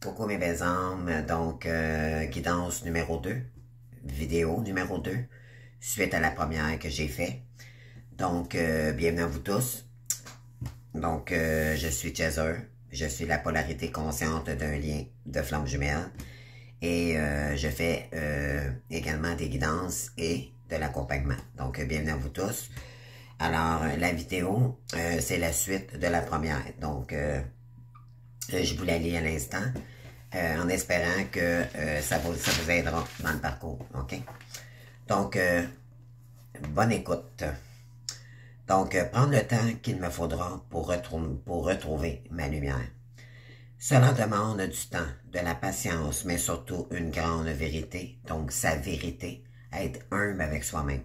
Coucou mes belles âmes, donc guidance numéro 2, vidéo numéro 2, suite à la première que j'ai fait. Donc, bienvenue à vous tous. Donc, je suis Chaser, je suis la polarité consciente d'un lien de flamme jumelle et je fais également des guidances et de l'accompagnement. Donc, bienvenue à vous tous. Alors, la vidéo, c'est la suite de la première. Donc, je vous la lis à l'instant. En espérant que ça vous aidera dans le parcours, ok? Donc, bonne écoute. Donc, prendre le temps qu'il me faudra pour retrouver ma lumière. Cela demande du temps, de la patience, mais surtout une grande vérité, donc sa vérité, à être humble avec soi-même.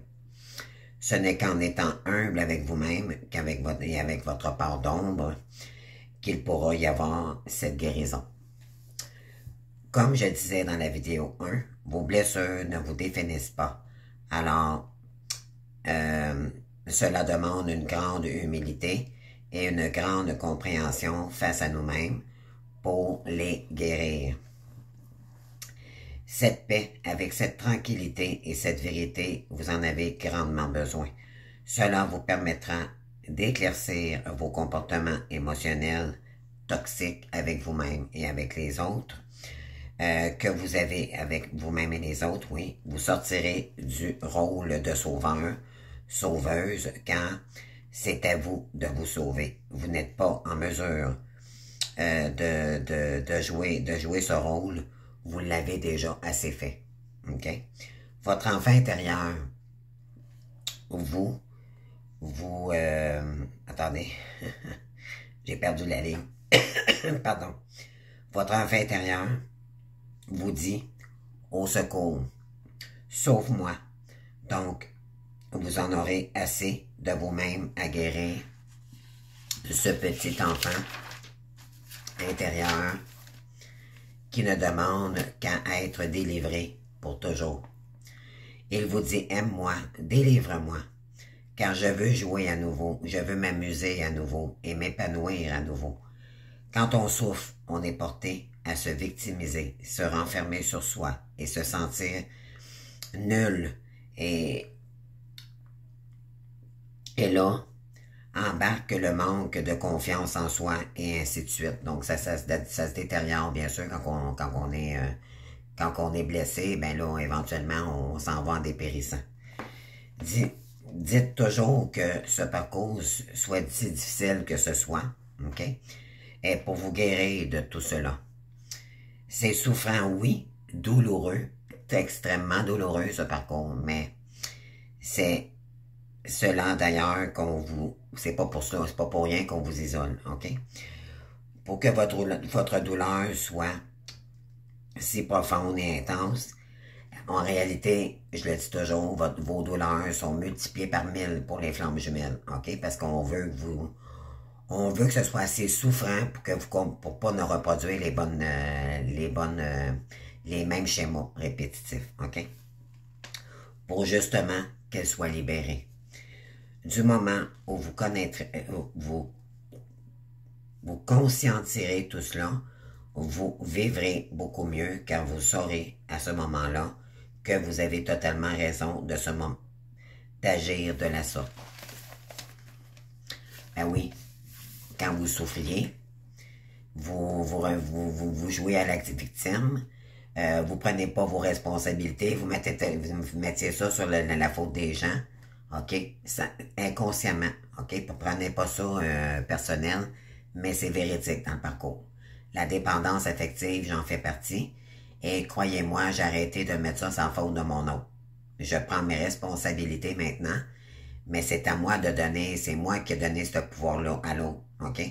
Ce n'est qu'en étant humble avec vous-même et avec votre part d'ombre qu'il pourra y avoir cette guérison. Comme je disais dans la vidéo 1, vos blessures ne vous définissent pas. Alors, cela demande une grande humilité et une grande compréhension face à nous-mêmes pour les guérir. Cette paix, avec cette tranquillité et cette vérité, vous en avez grandement besoin. Cela vous permettra d'éclaircir vos comportements émotionnels toxiques avec vous-même et avec les autres. Que vous avez avec vous-même et les autres, oui, vous sortirez du rôle de sauveur, sauveuse, quand c'est à vous de vous sauver. Vous n'êtes pas en mesure de jouer ce rôle, vous l'avez déjà assez fait, ok? Votre enfant intérieur, attendez, j'ai perdu la ligne, pardon, votre enfant intérieur vous dit au secours, sauve-moi. Donc, vous en aurez assez de vous-même à guérir ce petit enfant intérieur qui ne demande qu'à être délivré pour toujours. Il vous dit, aime-moi, délivre-moi, car je veux jouer à nouveau, je veux m'amuser à nouveau et m'épanouir à nouveau. Quand on souffre, on est porté à se victimiser, se renfermer sur soi et se sentir nul. Et là, embarque le manque de confiance en soi et ainsi de suite. Donc, ça se détériore, bien sûr, quand on est blessé, ben là, éventuellement, on s'en va en dépérissant. Dites toujours que ce parcours, soit si difficile que ce soit, ok, est pour vous guérir de tout cela. C'est souffrant, oui, douloureux, c'est extrêmement douloureux ce parcours, mais c'est cela d'ailleurs c'est pas pour ça, c'est pas pour rien qu'on vous isole, ok? Pour que votre douleur soit si profonde et intense, en réalité, je le dis toujours, vos douleurs sont multipliées par 1000 pour les flammes jumelles, ok? Parce qu'on veut que ce soit assez souffrant pour pas ne reproduire les mêmes schémas répétitifs, ok? Pour justement qu'elles soient libérées. Du moment où vous connaîtrez, vous conscientirez tout cela, vous vivrez beaucoup mieux car vous saurez à ce moment-là que vous avez totalement raison d'agir de la sorte. Ben oui, quand vous souffriez, vous jouez à l'acte victime, vous prenez pas vos responsabilités, vous mettiez ça sur la faute des gens, ok, inconsciemment, ok, prenez pas ça personnel, mais c'est véridique dans le parcours. La dépendance affective, j'en fais partie, et croyez-moi, j'ai arrêté de mettre ça sans faute de mon autre. Je prends mes responsabilités maintenant, mais c'est à moi de donner, c'est moi qui ai donné ce pouvoir-là à l'autre, ok?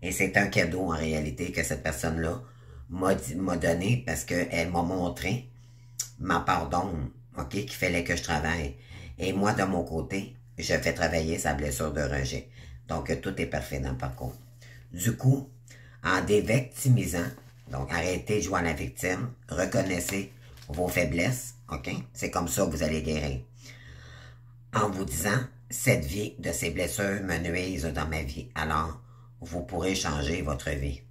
Et c'est un cadeau en réalité que cette personne-là m'a donné parce qu'elle m'a montré ma part d'ombre, ok, qu'il fallait que je travaille. Et moi, de mon côté, je fais travailler sa blessure de rejet. Donc, tout est parfait dans le parcours. Du coup, en dévictimisant, donc arrêtez de jouer à la victime, reconnaissez vos faiblesses, ok? C'est comme ça que vous allez guérir. En vous disant, cette vie de ces blessures me nuisent dans ma vie, alors vous pourrez changer votre vie.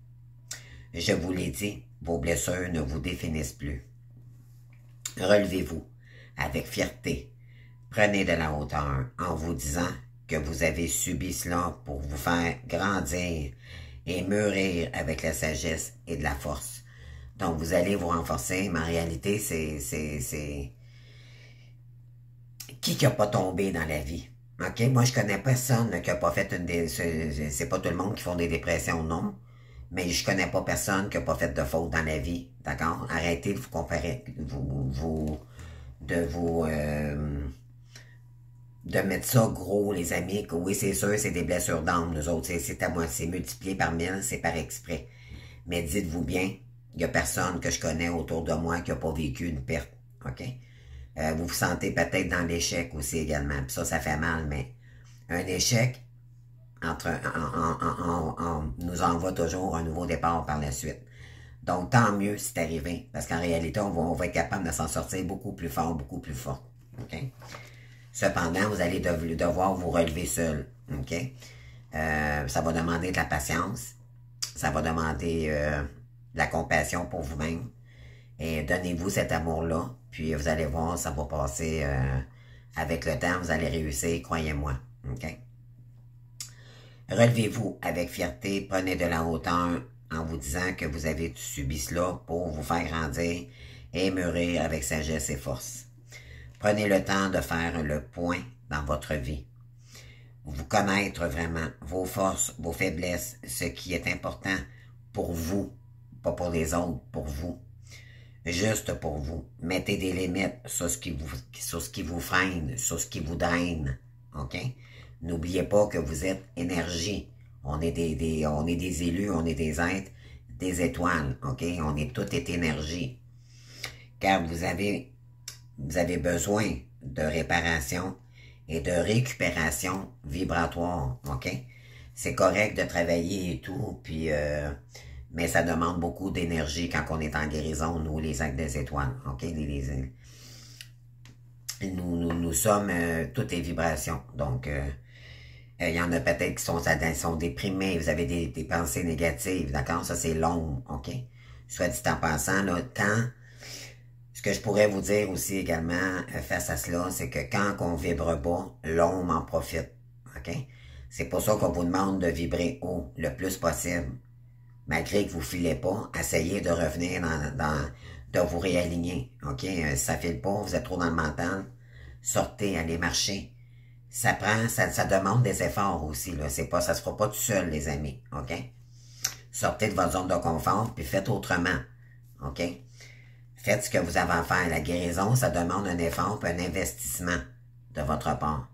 Je vous l'ai dit, vos blessures ne vous définissent plus. Relevez-vous avec fierté. Prenez de la hauteur en vous disant que vous avez subi cela pour vous faire grandir et mûrir avec la sagesse et de la force. Donc, vous allez vous renforcer, mais en réalité, c'est... Qui n'a pas tombé dans la vie? OK? Moi, je connais personne qui n'a pas fait une... C'est pas tout le monde qui font des dépressions, non. Mais je connais pas personne qui n'a pas fait de faute dans la vie. D'accord? Arrêtez de vous comparer... de mettre ça gros, les amis, que oui, c'est sûr, c'est des blessures d'âme, nous autres, c'est à moi, c'est multiplié par 1000, c'est par exprès. Mais dites-vous bien, il n'y a personne que je connais autour de moi qui n'a pas vécu une perte, OK? Vous vous sentez peut-être dans l'échec aussi également, puis ça fait mal, mais un échec nous envoie toujours un nouveau départ par la suite. Donc, tant mieux si c'est arrivé, parce qu'en réalité, on va être capable de s'en sortir beaucoup plus fort, beaucoup plus fort, OK? Cependant, vous allez devoir vous relever seul. OK? Ça va demander de la patience. Ça va demander de la compassion pour vous-même. Et donnez-vous cet amour-là. Puis vous allez voir, ça va passer avec le temps. Vous allez réussir, croyez-moi. OK? Relevez-vous avec fierté. Prenez de la hauteur en vous disant que vous avez subi cela pour vous faire grandir et mûrir avec sagesse et force. Prenez le temps de faire le point dans votre vie. Vous connaître vraiment vos forces, vos faiblesses, ce qui est important pour vous, pas pour les autres, pour vous. Juste pour vous. Mettez des limites sur ce qui vous freine, sur ce qui vous draine. OK? N'oubliez pas que vous êtes énergie. On est des élus, on est des êtres, des étoiles. OK? On est tout énergie. Car vous avez besoin de réparation et de récupération vibratoire, OK? C'est correct de travailler et tout, puis mais ça demande beaucoup d'énergie quand on est en guérison, nous, les actes des étoiles, OK? Nous sommes toutes les vibrations, donc il y en a peut-être qui sont déprimés, vous avez des pensées négatives, d'accord? Ça, c'est l'ombre, OK? Soit dit en passant, là, ce que je pourrais vous dire aussi également face à cela, c'est que quand on vibre bas, l'ombre en profite. OK? C'est pour ça qu'on vous demande de vibrer haut le plus possible. Malgré que vous ne filez pas, essayez de revenir de vous réaligner. OK? Si ça ne file pas, vous êtes trop dans le mental, sortez, allez marcher. Ça demande des efforts aussi, là. Ça se fera pas tout seul, les amis. OK? Sortez de votre zone de confort, puis faites autrement. OK? Faites ce que vous avez à faire. La guérison, ça demande un effort et un investissement de votre part.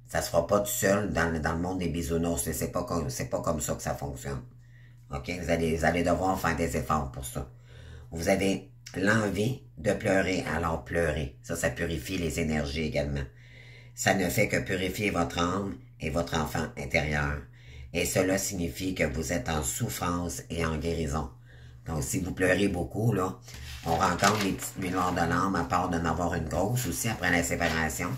Ça ne se fera pas tout seul dans le monde des bisounours. C'est pas comme ça que ça fonctionne. OK? Vous allez devoir faire des efforts pour ça. Vous avez l'envie de pleurer, alors pleurez. Ça purifie les énergies également. Ça ne fait que purifier votre âme et votre enfant intérieur. Et cela signifie que vous êtes en souffrance et en guérison. Donc, si vous pleurez beaucoup, là, on rencontre les petites nuits noires de l'âme, à part d'en avoir une grosse aussi après la séparation.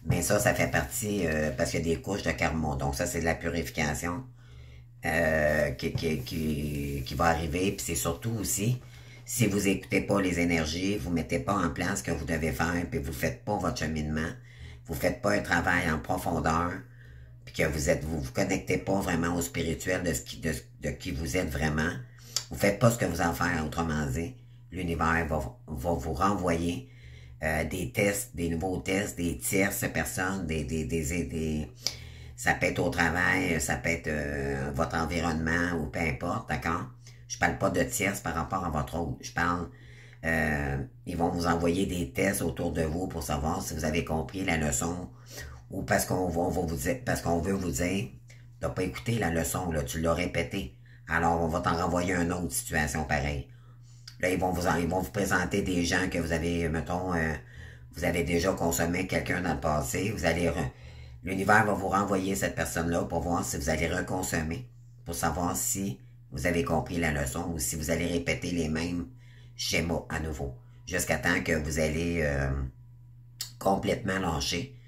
Mais ça fait partie, parce qu'il y a des couches de karma. Donc, ça, c'est de la purification qui va arriver. Puis c'est surtout aussi, si vous écoutez pas les énergies, vous mettez pas en place ce que vous devez faire, puis vous faites pas votre cheminement, vous faites pas un travail en profondeur, puis que vous connectez pas vraiment au spirituel de qui vous êtes vraiment, vous faites pas ce que vous en faites, autrement dit, l'univers va vous renvoyer des tests, des nouveaux tests, des tierces personnes, ça peut être au travail, ça peut être votre environnement ou peu importe, d'accord? Je parle pas de tierces par rapport à votre autre. Je parle, ils vont vous envoyer des tests autour de vous pour savoir si vous avez compris la leçon ou parce qu'on veut vous dire, t'as pas écouté la leçon, là, tu l'as répété. Alors, on va t'en renvoyer une autre situation pareille. Là, ils vont vous présenter des gens que vous avez, mettons, vous avez déjà consommé quelqu'un dans le passé. L'univers va vous renvoyer cette personne-là pour voir si vous allez reconsommer, pour savoir si vous avez compris la leçon ou si vous allez répéter les mêmes schémas à nouveau, jusqu'à temps que vous allez complètement lâcher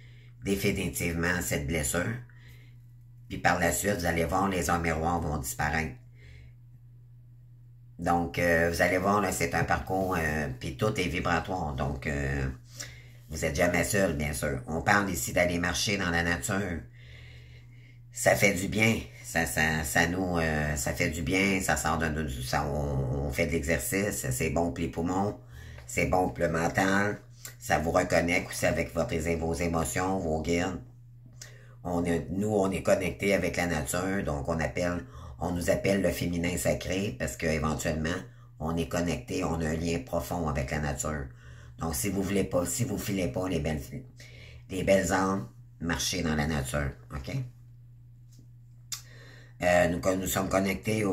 définitivement cette blessure. Puis par la suite, vous allez voir, les hommes miroirs vont disparaître. Donc, vous allez voir, là, c'est un parcours, puis tout est vibratoire. Donc, vous n'êtes jamais seul, bien sûr. On parle ici d'aller marcher dans la nature. Ça fait du bien. Ça fait du bien. Ça sort on fait de l'exercice. C'est bon pour les poumons. C'est bon pour le mental. Ça vous reconnecte aussi avec vos émotions, vos guides. Nous, on est connectés avec la nature. Donc, on nous appelle le féminin sacré parce qu'éventuellement, on est connecté. On a un lien profond avec la nature. Donc, si vous filez pas les belles âmes, marchez dans la nature. OK? Nous sommes connectés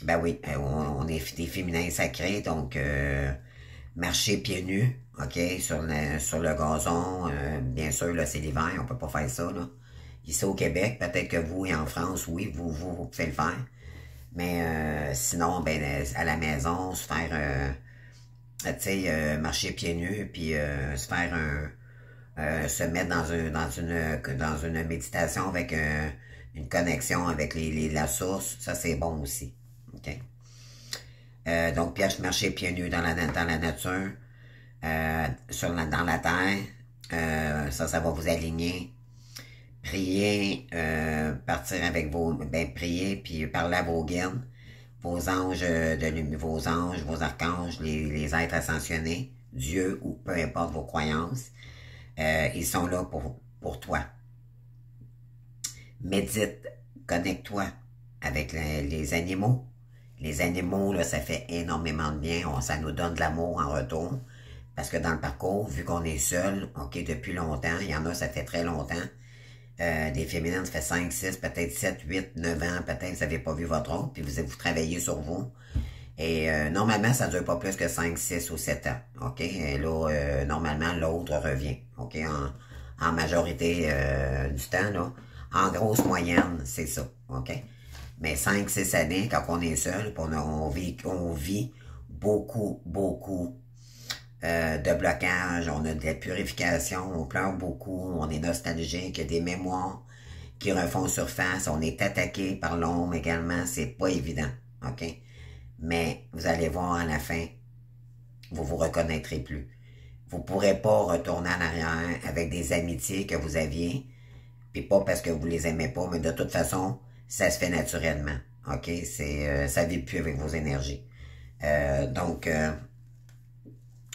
ben oui, on est des féminins sacrés, donc marcher pieds nus, OK, sur le gazon. Bien sûr, là, c'est l'hiver, on peut pas faire ça, là. Ici au Québec, peut-être que vous et en France, oui, vous pouvez le faire. Mais sinon, ben à la maison, se faire tu sais, marcher pieds nus, puis se faire se mettre dans une méditation avec une connexion avec la source, ça c'est bon aussi. OK? Donc, marcher pieds nus dans la nature, dans la terre, ça va vous aligner. Priez, partir avec priez, puis parler à vos guides, vos anges, vos archanges, les êtres ascensionnés, Dieu ou peu importe vos croyances. Ils sont là pour toi. Médite, connecte-toi avec les animaux. Les animaux, là, ça fait énormément de bien. Ça nous donne de l'amour en retour. Parce que dans le parcours, vu qu'on est seul, OK, depuis longtemps, il y en a, ça fait très longtemps. Des féminines, ça fait 5, 6, peut-être 7, 8, 9 ans, peut-être vous n'avez pas vu votre autre, puis vous travaillez sur vous. Et normalement, ça ne dure pas plus que 5, 6 ou 7 ans. OK? Et là, normalement, l'autre revient. OK? En majorité du temps, là. En grosse moyenne, c'est ça. OK? Mais 5, 6 années, quand on est seul, on vit beaucoup, beaucoup de blocage, on a de la purification, on pleure beaucoup, on est nostalgique, il y a des mémoires qui refont surface, on est attaqué par l'ombre également, c'est pas évident. OK? Mais vous allez voir à la fin, vous vous reconnaîtrez plus. Vous pourrez pas retourner en arrière avec des amitiés que vous aviez, puis pas parce que vous les aimez pas, mais de toute façon, ça se fait naturellement. OK? Ça vit plus avec vos énergies. Donc,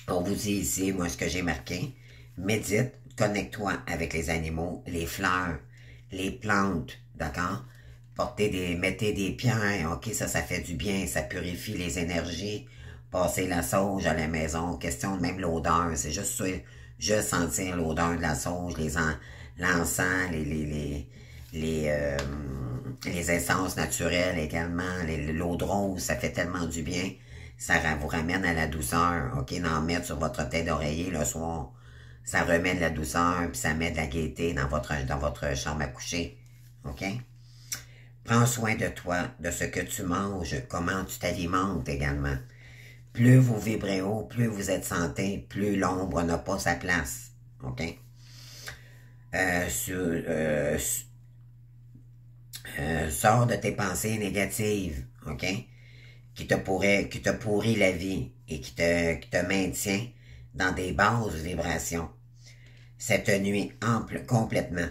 on vous dit ici, moi, ce que j'ai marqué. Médite, connecte-toi avec les animaux, les fleurs, les plantes, d'accord? Mettez des pierres, ok, ça fait du bien, ça purifie les énergies. Passez la sauge à la maison, question de même l'odeur, c'est juste sentir l'odeur de la sauge, l'encens, les essences naturelles également, l'eau de rose, ça fait tellement du bien. Ça vous ramène à la douceur, ok, d'en mettre sur votre tête d'oreiller le soir. Ça remet de la douceur, puis ça met de la gaieté dans votre chambre à coucher, ok? Prends soin de toi, de ce que tu manges, comment tu t'alimentes également. Plus vous vibrez haut, plus vous êtes santé, plus l'ombre n'a pas sa place, ok? Sors de tes pensées négatives, ok? Qui te pourrit la vie et qui te maintient dans des basses vibrations. Cette nuit ample complètement.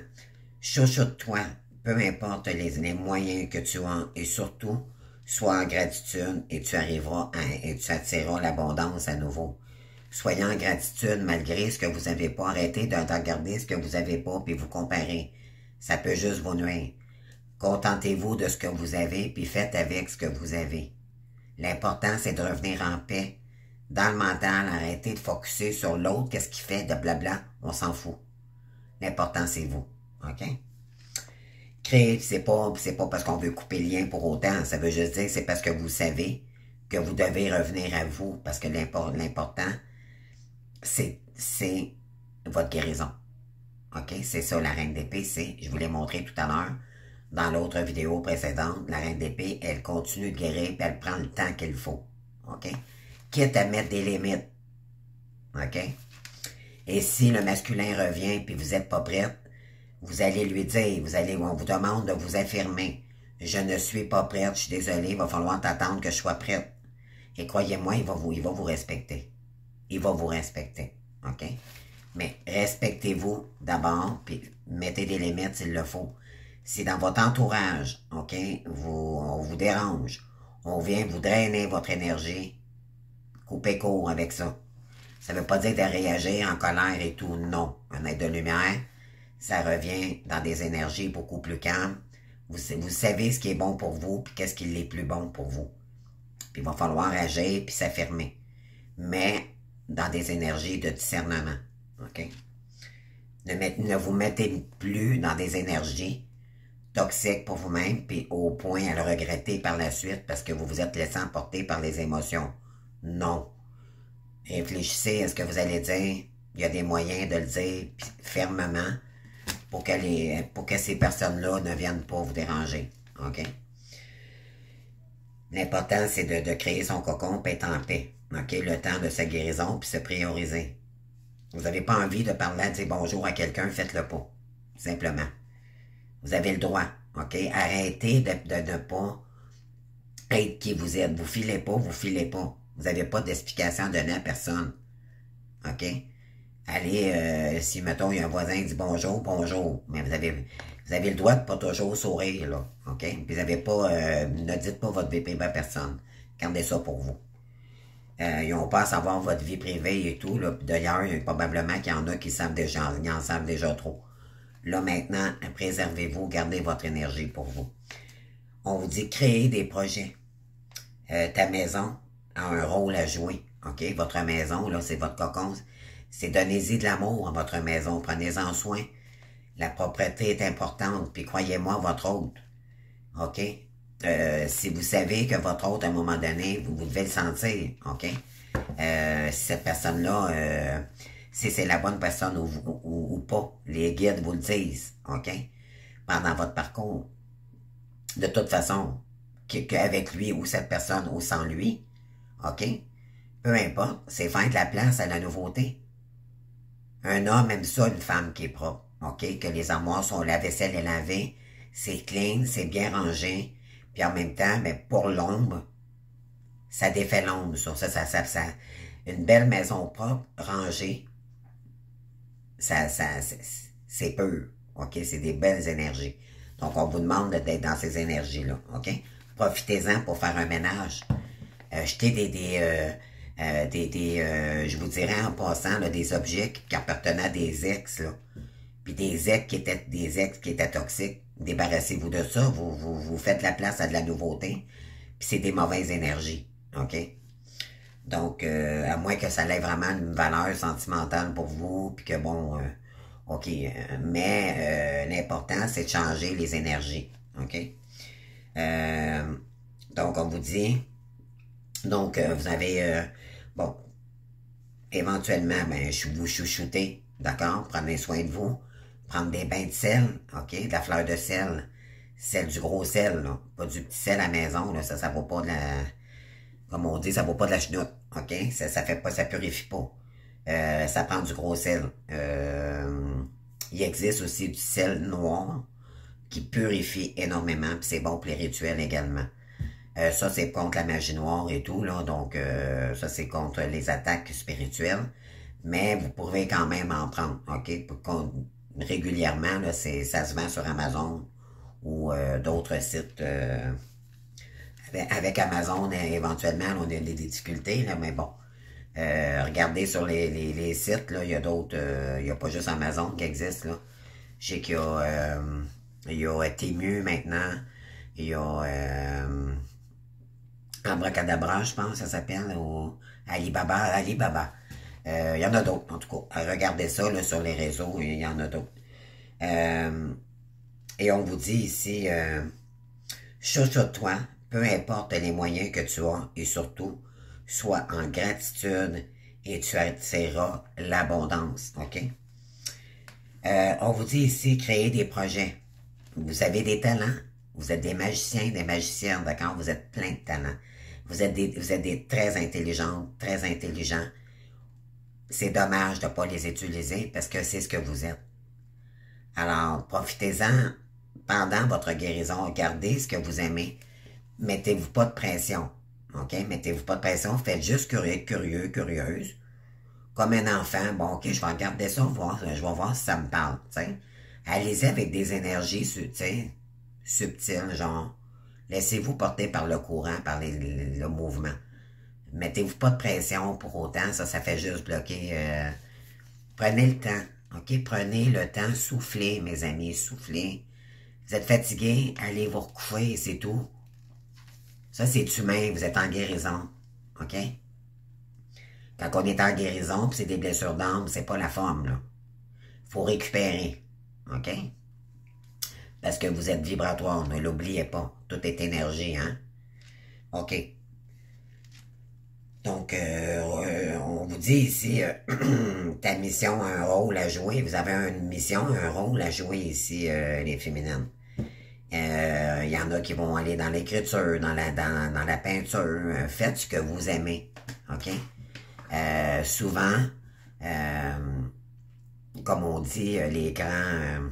Chouchoute-toi, peu importe les moyens que tu as, et surtout, sois en gratitude et tu attireras l'abondance à nouveau. Soyez en gratitude malgré ce que vous n'avez pas. Arrêtez de regarder ce que vous n'avez pas puis vous comparer. Ça peut juste vous nuire. Contentez-vous de ce que vous avez puis faites avec ce que vous avez. L'important, c'est de revenir en paix. Dans le mental, arrêtez de focusser sur l'autre, qu'est-ce qu'il fait, de blabla, on s'en fout. L'important, c'est vous. OK? Créer, c'est pas parce qu'on veut couper le lien pour autant. Ça veut juste dire que c'est parce que vous savez que vous devez revenir à vous. Parce que l'important, c'est votre guérison. OK? C'est ça, la reine d'épée, je vous l'ai montré tout à l'heure. Dans l'autre vidéo précédente, la reine d'épée, elle continue de guérir et elle prend le temps qu'il faut. OK? Quitte à mettre des limites. OK? Et si le masculin revient puis vous n'êtes pas prête, vous allez lui dire, on vous demande de vous affirmer. Je ne suis pas prête, je suis désolé, il va falloir t'attendre que je sois prête. Et croyez-moi, il va vous respecter. Il va vous respecter, OK? Mais respectez-vous d'abord, puis mettez des limites s'il le faut. Si dans votre entourage, OK, on vous dérange, on vient vous drainer votre énergie, coupez court avec ça. Ça ne veut pas dire de réagir en colère et tout, non. Un être de lumière, ça revient dans des énergies beaucoup plus calmes. Vous savez ce qui est bon pour vous, puis qu'est-ce qui est plus bon pour vous. Puis il va falloir agir, puis s'affirmer. Mais dans des énergies de discernement, OK? Ne vous mettez plus dans des énergies toxiques pour vous-même, puis au point à le regretter par la suite parce que vous vous êtes laissé emporter par les émotions. Non. Réfléchissez à ce que vous allez dire. Il y a des moyens de le dire fermement pour que ces personnes-là ne viennent pas vous déranger. OK? L'important, c'est de créer son cocon et être en paix. OK? Le temps de sa guérison puis se prioriser. Vous n'avez pas envie de parler, de dire bonjour à quelqu'un, faites-le pas. Simplement. Vous avez le droit. OK? Arrêtez de ne pas être qui vous êtes. Vous filez pas, vous filez pas. Vous n'avez pas d'explication à donner à personne. OK? Allez, si, mettons, il y a un voisin qui dit bonjour, bonjour. Mais vous avez le droit de pas toujours sourire, là. OK? Puis vous n'avez pas, ne dites pas votre vie privée à personne. Gardez ça pour vous. Ils n'ont pas à savoir votre vie privée et tout, là. D'ailleurs, probablement qu'il y en a qui savent déjà, ils en savent déjà trop. Là, maintenant, préservez-vous, gardez votre énergie pour vous. On vous dit créer des projets. Ta maison a un rôle à jouer. OK? Votre maison, là, c'est votre cocon. C'est donnez-y de l'amour à votre maison. Prenez-en soin. La propreté est importante. Puis croyez-moi, votre hôte. OK? Si vous savez que votre hôte, à un moment donné, vous devez le sentir. OK? Si cette personne-là, si c'est la bonne personne ou pas, les guides vous le disent. OK? Pendant votre parcours. De toute façon, qu'avec lui ou cette personne ou sans lui, OK? Peu importe, c'est faire de la place à la nouveauté. Un homme aime ça, une femme qui est propre, OK? Que les armoires sont, la vaisselle est lavée, c'est clean, c'est bien rangé, puis en même temps, mais pour l'ombre, ça défait l'ombre, ça. Une belle maison propre, rangée, c'est pur, OK? C'est des belles énergies. Donc, on vous demande d'être dans ces énergies-là, OK? Profitez-en pour faire un ménage. Jetez je vous dirais en passant, là, des objets qui appartenaient à des ex, là. Puis des ex qui étaient toxiques. Débarrassez-vous de ça. Vous faites la place à de la nouveauté. Puis c'est des mauvaises énergies, OK? Donc, à moins que ça ait vraiment une valeur sentimentale pour vous, puis que bon... OK, mais l'important, c'est de changer les énergies, OK? Donc, on vous dit, donc, vous avez, bon, éventuellement, ben, vous chouchoutez, d'accord? Prenez soin de vous, prendre des bains de sel, OK? De la fleur de sel du gros sel, là, pas du petit sel à la maison, là, ça vaut pas de la, comme on dit, ça vaut pas de la chenoute, OK? Ça fait pas, ça purifie pas. Ça prend du gros sel. Il existe aussi du sel noir qui purifie énormément, puis c'est bon pour les rituels également. Ça, c'est contre la magie noire et tout, là, donc ça, c'est contre les attaques spirituelles, mais vous pouvez quand même en prendre, OK? Régulièrement, là, ça se vend sur Amazon ou d'autres sites. Avec Amazon, éventuellement, on a des difficultés, là, mais bon. Regardez sur les sites, là, il y a d'autres, il n'y a pas juste Amazon qui existe, là. Je sais qu'il y a Temu maintenant, il y a Abracadabra, je pense, ça s'appelle, ou Alibaba. Il y en a d'autres, en tout cas. Regardez ça, là, sur les réseaux, il y en a d'autres. Et on vous dit ici, chouchoute-toi, peu importe les moyens que tu as, et surtout, sois en gratitude et tu attireras l'abondance, OK? On vous dit ici, créer des projets. Vous avez des talents, vous êtes des magiciens, des magiciennes, d'accord? Vous êtes plein de talents. Vous êtes des très intelligentes, très intelligents. C'est dommage de ne pas les utiliser parce que c'est ce que vous êtes. Alors, profitez-en pendant votre guérison, regardez ce que vous aimez. Mettez-vous pas de pression. OK? Mettez-vous pas de pression. Faites juste curieux, curieuse. Comme un enfant. Bon, OK, je vais regarder ça, je vais voir si ça me parle. T'sais. Allez-y avec des énergies subtiles, genre. Laissez-vous porter par le courant, par le mouvement. Mettez-vous pas de pression pour autant. Ça fait juste bloquer. Prenez le temps. OK? Prenez le temps. Soufflez, mes amis. Soufflez. Vous êtes fatigué, allez vous recoucher, c'est tout. Ça, c'est humain, vous êtes en guérison. OK? Quand on est en guérison, puis c'est des blessures d'âme, c'est pas la forme, là. Faut récupérer. OK? Parce que vous êtes vibratoire, ne l'oubliez pas. Tout est énergie, hein? OK. Donc, on vous dit ici, ta mission a un rôle à jouer. Vous avez une mission, un rôle à jouer ici, les féminines. Il y en a qui vont aller dans l'écriture, dans la peinture. Faites ce que vous aimez. OK? Souvent, comme on dit, les grands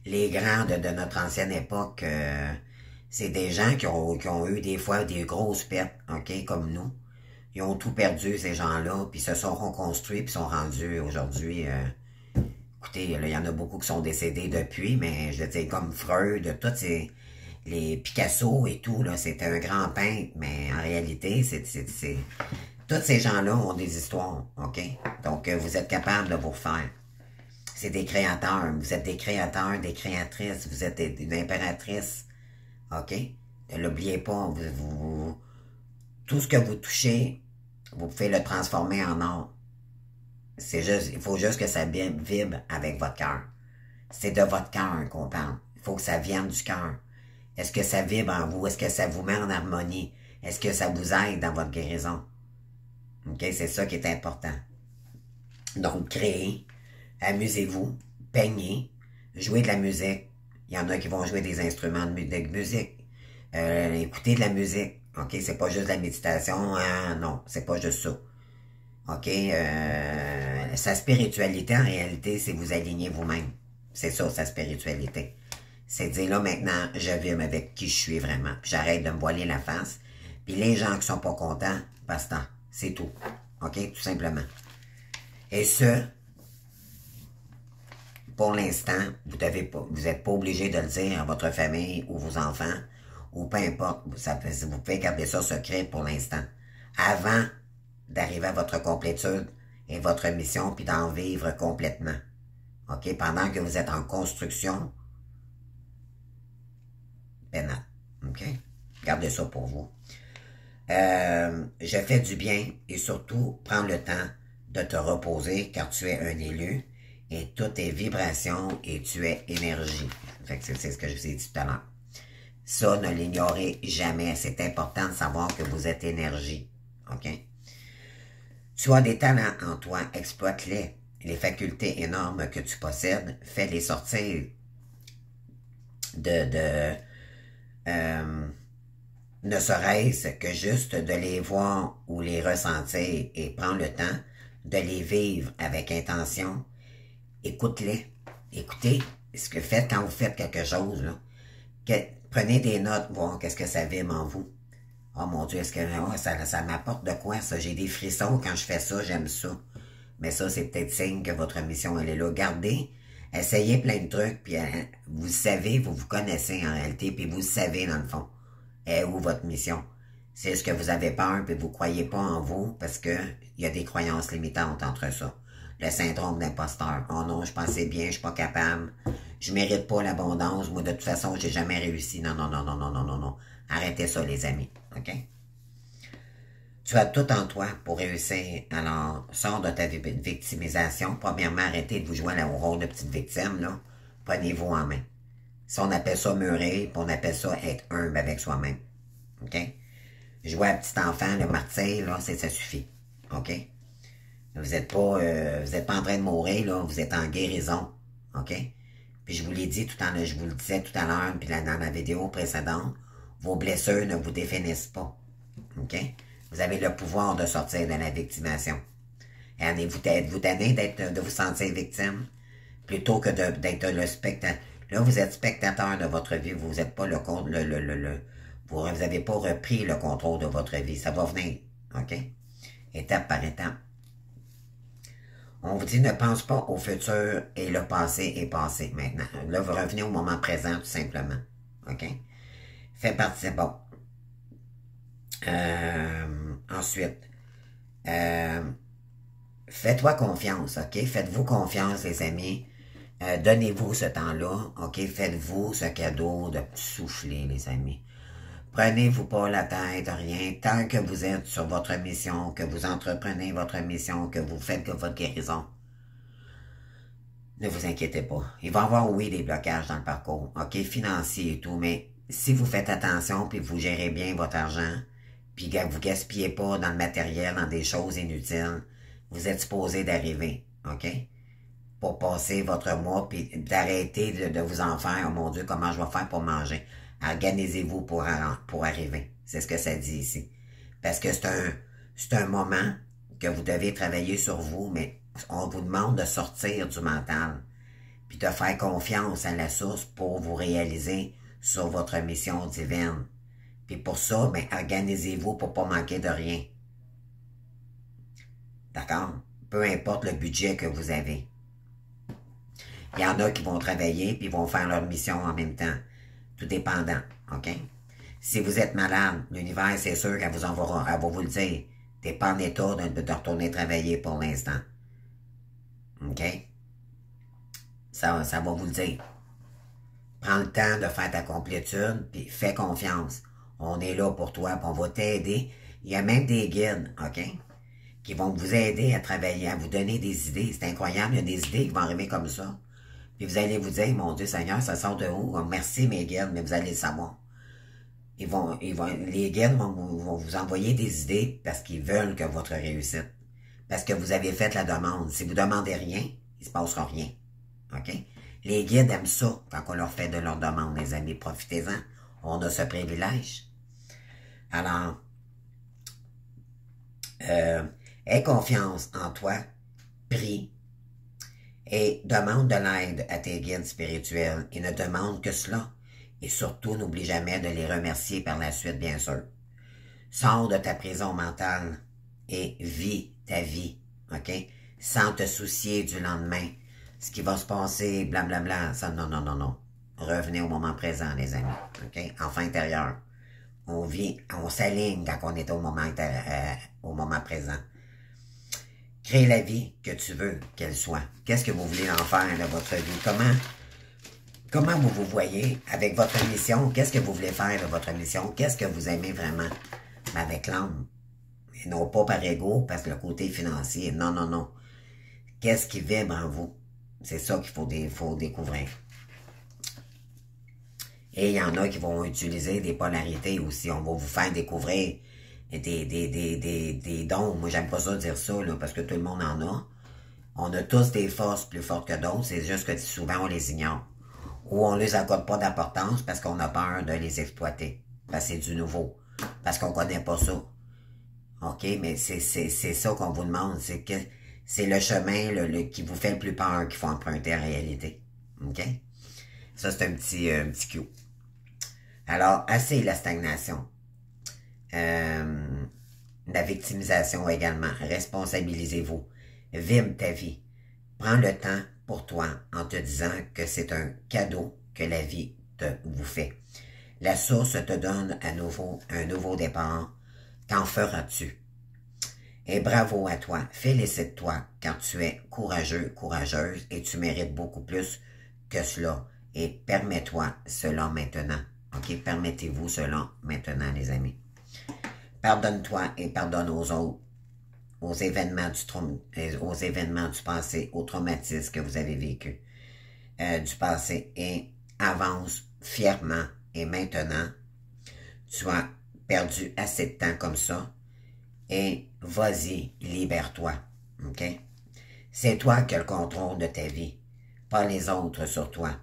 de notre ancienne époque, c'est des gens qui ont eu des fois des grosses pertes, OK, comme nous. Ils ont tout perdu, ces gens-là, puis se sont reconstruits, puis sont rendus aujourd'hui... écoutez, il y en a beaucoup qui sont décédés depuis, mais je veux dire, comme Freud, les Picasso et tout, là, c'était un grand peintre, mais en réalité, tous ces gens-là ont des histoires, OK? Donc, vous êtes capable de vous refaire. C'est des créateurs, vous êtes des créateurs, des créatrices, vous êtes une impératrice, OK? Ne l'oubliez pas, tout ce que vous touchez, vous pouvez le transformer en or. C'est juste, il faut juste que ça vibre avec votre cœur. C'est de votre cœur qu'on parle. Il faut que ça vienne du cœur. Est-ce que ça vibre en vous? Est-ce que ça vous met en harmonie? Est-ce que ça vous aide dans votre guérison? OK? C'est ça qui est important. Donc, créez, amusez-vous, peignez, jouez de la musique. Il y en a qui vont jouer des instruments de musique. Écoutez de la musique. OK? C'est pas juste la méditation. Hein? Non, c'est pas juste ça. OK? Sa spiritualité, en réalité, c'est vous aligner vous-même. C'est ça, sa spiritualité. C'est dire, là, maintenant, je vibre avec qui je suis vraiment. Puis j'arrête de me voiler la face. Puis les gens qui sont pas contents, basta. C'est tout. OK? Tout simplement. Et ce, pour l'instant, vous n'êtes pas obligé de le dire à votre famille ou vos enfants, ou peu importe. Vous pouvez garder ça secret pour l'instant. Avant d'arriver à votre complétude et votre mission, puis d'en vivre complètement. OK? Pendant que vous êtes en construction, pénal. OK? Gardez ça pour vous. Je fais du bien et surtout, prends le temps de te reposer car tu es un élu et tout est vibration et tu es énergie. Fait que c'est ce que je vous ai dit tout à l'heure. Ça, ne l'ignorez jamais. C'est important de savoir que vous êtes énergie. OK? Tu as des talents en toi, exploite-les. Les facultés énormes que tu possèdes, fais-les sortir ne serait-ce que juste de les voir ou les ressentir et prends le temps de les vivre avec intention. Écoute-les. Écoutez ce que faites quand vous faites quelque chose. Là. Prenez des notes, voir qu'est-ce que ça vibre en vous. Oh mon Dieu, est-ce que ça m'apporte de quoi ça? J'ai des frissons quand je fais ça, j'aime ça. Mais ça, c'est peut-être signe que votre mission, elle est là. Gardez, essayez plein de trucs, puis vous savez, vous vous connaissez en réalité, puis vous savez dans le fond, est où votre mission. C'est ce que vous avez peur, puis vous croyez pas en vous, parce que il y a des croyances limitantes entre ça. Le syndrome d'imposteur. Oh non, je pensais bien, je suis pas capable. Je mérite pas l'abondance. Moi, de toute façon, j'ai jamais réussi. Non, non, non, non, non, non, non, non. Arrêtez ça, les amis. OK? Tu as tout en toi pour réussir. Alors, sors de ta victimisation. Premièrement, arrêtez de vous jouer au rôle de petite victime, là. Prenez-vous en main. Si on appelle ça mûrir, puis on appelle ça être humble avec soi-même. OK? Jouer à petit enfant, le martyr, là, ça suffit. OK? Vous êtes pas en train de mourir, là. Vous êtes en guérison. OK? Puis je vous l'ai dit je vous le disais tout à l'heure, puis dans la vidéo précédente, vos blessures ne vous définissent pas. OK? Vous avez le pouvoir de sortir de la victimation. Et êtes-vous tanné de vous sentir victime? plutôt que d'être le spectateur. Là, vous êtes spectateur de votre vie, vous n'êtes pas vous n'avez pas repris le contrôle de votre vie. Ça va venir, OK? Étape par étape. On vous dit, ne pense pas au futur et le passé est passé maintenant. Là, vous revenez au moment présent, tout simplement. OK? Fait partie, bon. Ensuite, faites-toi confiance, OK? Faites-vous confiance, les amis. Donnez-vous ce temps-là, OK? Faites-vous ce cadeau de souffler, les amis. Prenez-vous pas la tête, rien. Tant que vous êtes sur votre mission, que vous entreprenez votre mission, que vous faites votre guérison, ne vous inquiétez pas. Il va y avoir, oui, des blocages dans le parcours, OK? Financiers et tout, mais si vous faites attention puis vous gérez bien votre argent, puis vous gaspillez pas dans le matériel, dans des choses inutiles, vous êtes supposé d'arriver, OK? Pour passer votre mois, puis d'arrêter de vous en faire, oh mon Dieu, comment je vais faire pour manger? Organisez-vous pour arriver. C'est ce que ça dit ici. Parce que c'est un moment que vous devez travailler sur vous, mais on vous demande de sortir du mental, puis de faire confiance à la source pour vous réaliser sur votre mission divine. Puis pour ça, ben, organisez-vous pour pas manquer de rien. D'accord? Peu importe le budget que vous avez. Il y en a qui vont travailler puis vont faire leur mission en même temps. Tout dépendant, OK? Si vous êtes malade, l'univers, c'est sûr qu'elle va vous le dire. T'es pas en état de retourner travailler pour l'instant. OK? Ça va vous le dire. Prends le temps de faire ta complétude, puis fais confiance. On est là pour toi, puis on va t'aider. Il y a même des guides, OK? Qui vont vous aider à travailler, à vous donner des idées. C'est incroyable, il y a des idées qui vont arriver comme ça. Puis vous allez vous dire, mon Dieu Seigneur, ça sort de où? Merci mes guides, mais vous allez le savoir. Les guides vont vous envoyer des idées parce qu'ils veulent que votre réussite. Parce que vous avez fait la demande. Si vous demandez rien, il se passera rien. OK? Les guides aiment ça quand on leur fait de leur demande, les amis. Profitez-en. On a ce privilège. Alors, aie confiance en toi. Prie. Et demande de l'aide à tes guides spirituels et ne demande que cela. Et surtout, n'oublie jamais de les remercier par la suite, bien sûr. Sors de ta prison mentale et vis ta vie, OK? Sans te soucier du lendemain. Ce qui va se passer, blablabla, ça, non, non, non, non. Revenez au moment présent, les amis, OK? Enfant intérieur. On vit, on s'aligne quand on est au moment présent. Crée la vie que tu veux qu'elle soit. Qu'est-ce que vous voulez en faire de votre vie? Comment vous voyez avec votre mission? Qu'est-ce que vous voulez faire de votre mission? Qu'est-ce que vous aimez vraiment? Avec l'âme. Et non pas par ego, parce que le côté financier. Non, non, non. Qu'est-ce qui vibre en vous? C'est ça qu'il faut découvrir. Et il y en a qui vont utiliser des polarités aussi. On va vous faire découvrir des dons. Moi, j'aime pas ça dire ça, là, parce que tout le monde en a. On a tous des forces plus fortes que d'autres. C'est juste que souvent, on les ignore. Ou on les accorde pas d'importance parce qu'on a peur de les exploiter. Parce que c'est du nouveau. Parce qu'on connaît pas ça. OK? Mais c'est ça qu'on vous demande. C'est le chemin qui vous fait le plus peur qu'il faut emprunter en réalité. OK? Ça, c'est un petit cue. Alors, assez la stagnation. La victimisation également. Responsabilisez-vous. Vive ta vie. Prends le temps pour toi en te disant que c'est un cadeau que la vie vous fait. La source te donne à nouveau un nouveau départ. Qu'en feras-tu? Et bravo à toi. Félicite-toi quand tu es courageux, courageuse et tu mérites beaucoup plus que cela. Et permets-toi cela maintenant. OK? Permettez-vous cela maintenant, les amis. Pardonne-toi et pardonne aux autres, aux événements du passé, aux traumatismes que vous avez vécus du passé et avance fièrement. Et maintenant, tu as perdu assez de temps comme ça et vas-y, libère-toi. OK? C'est toi qui as le contrôle de ta vie, pas les autres sur toi.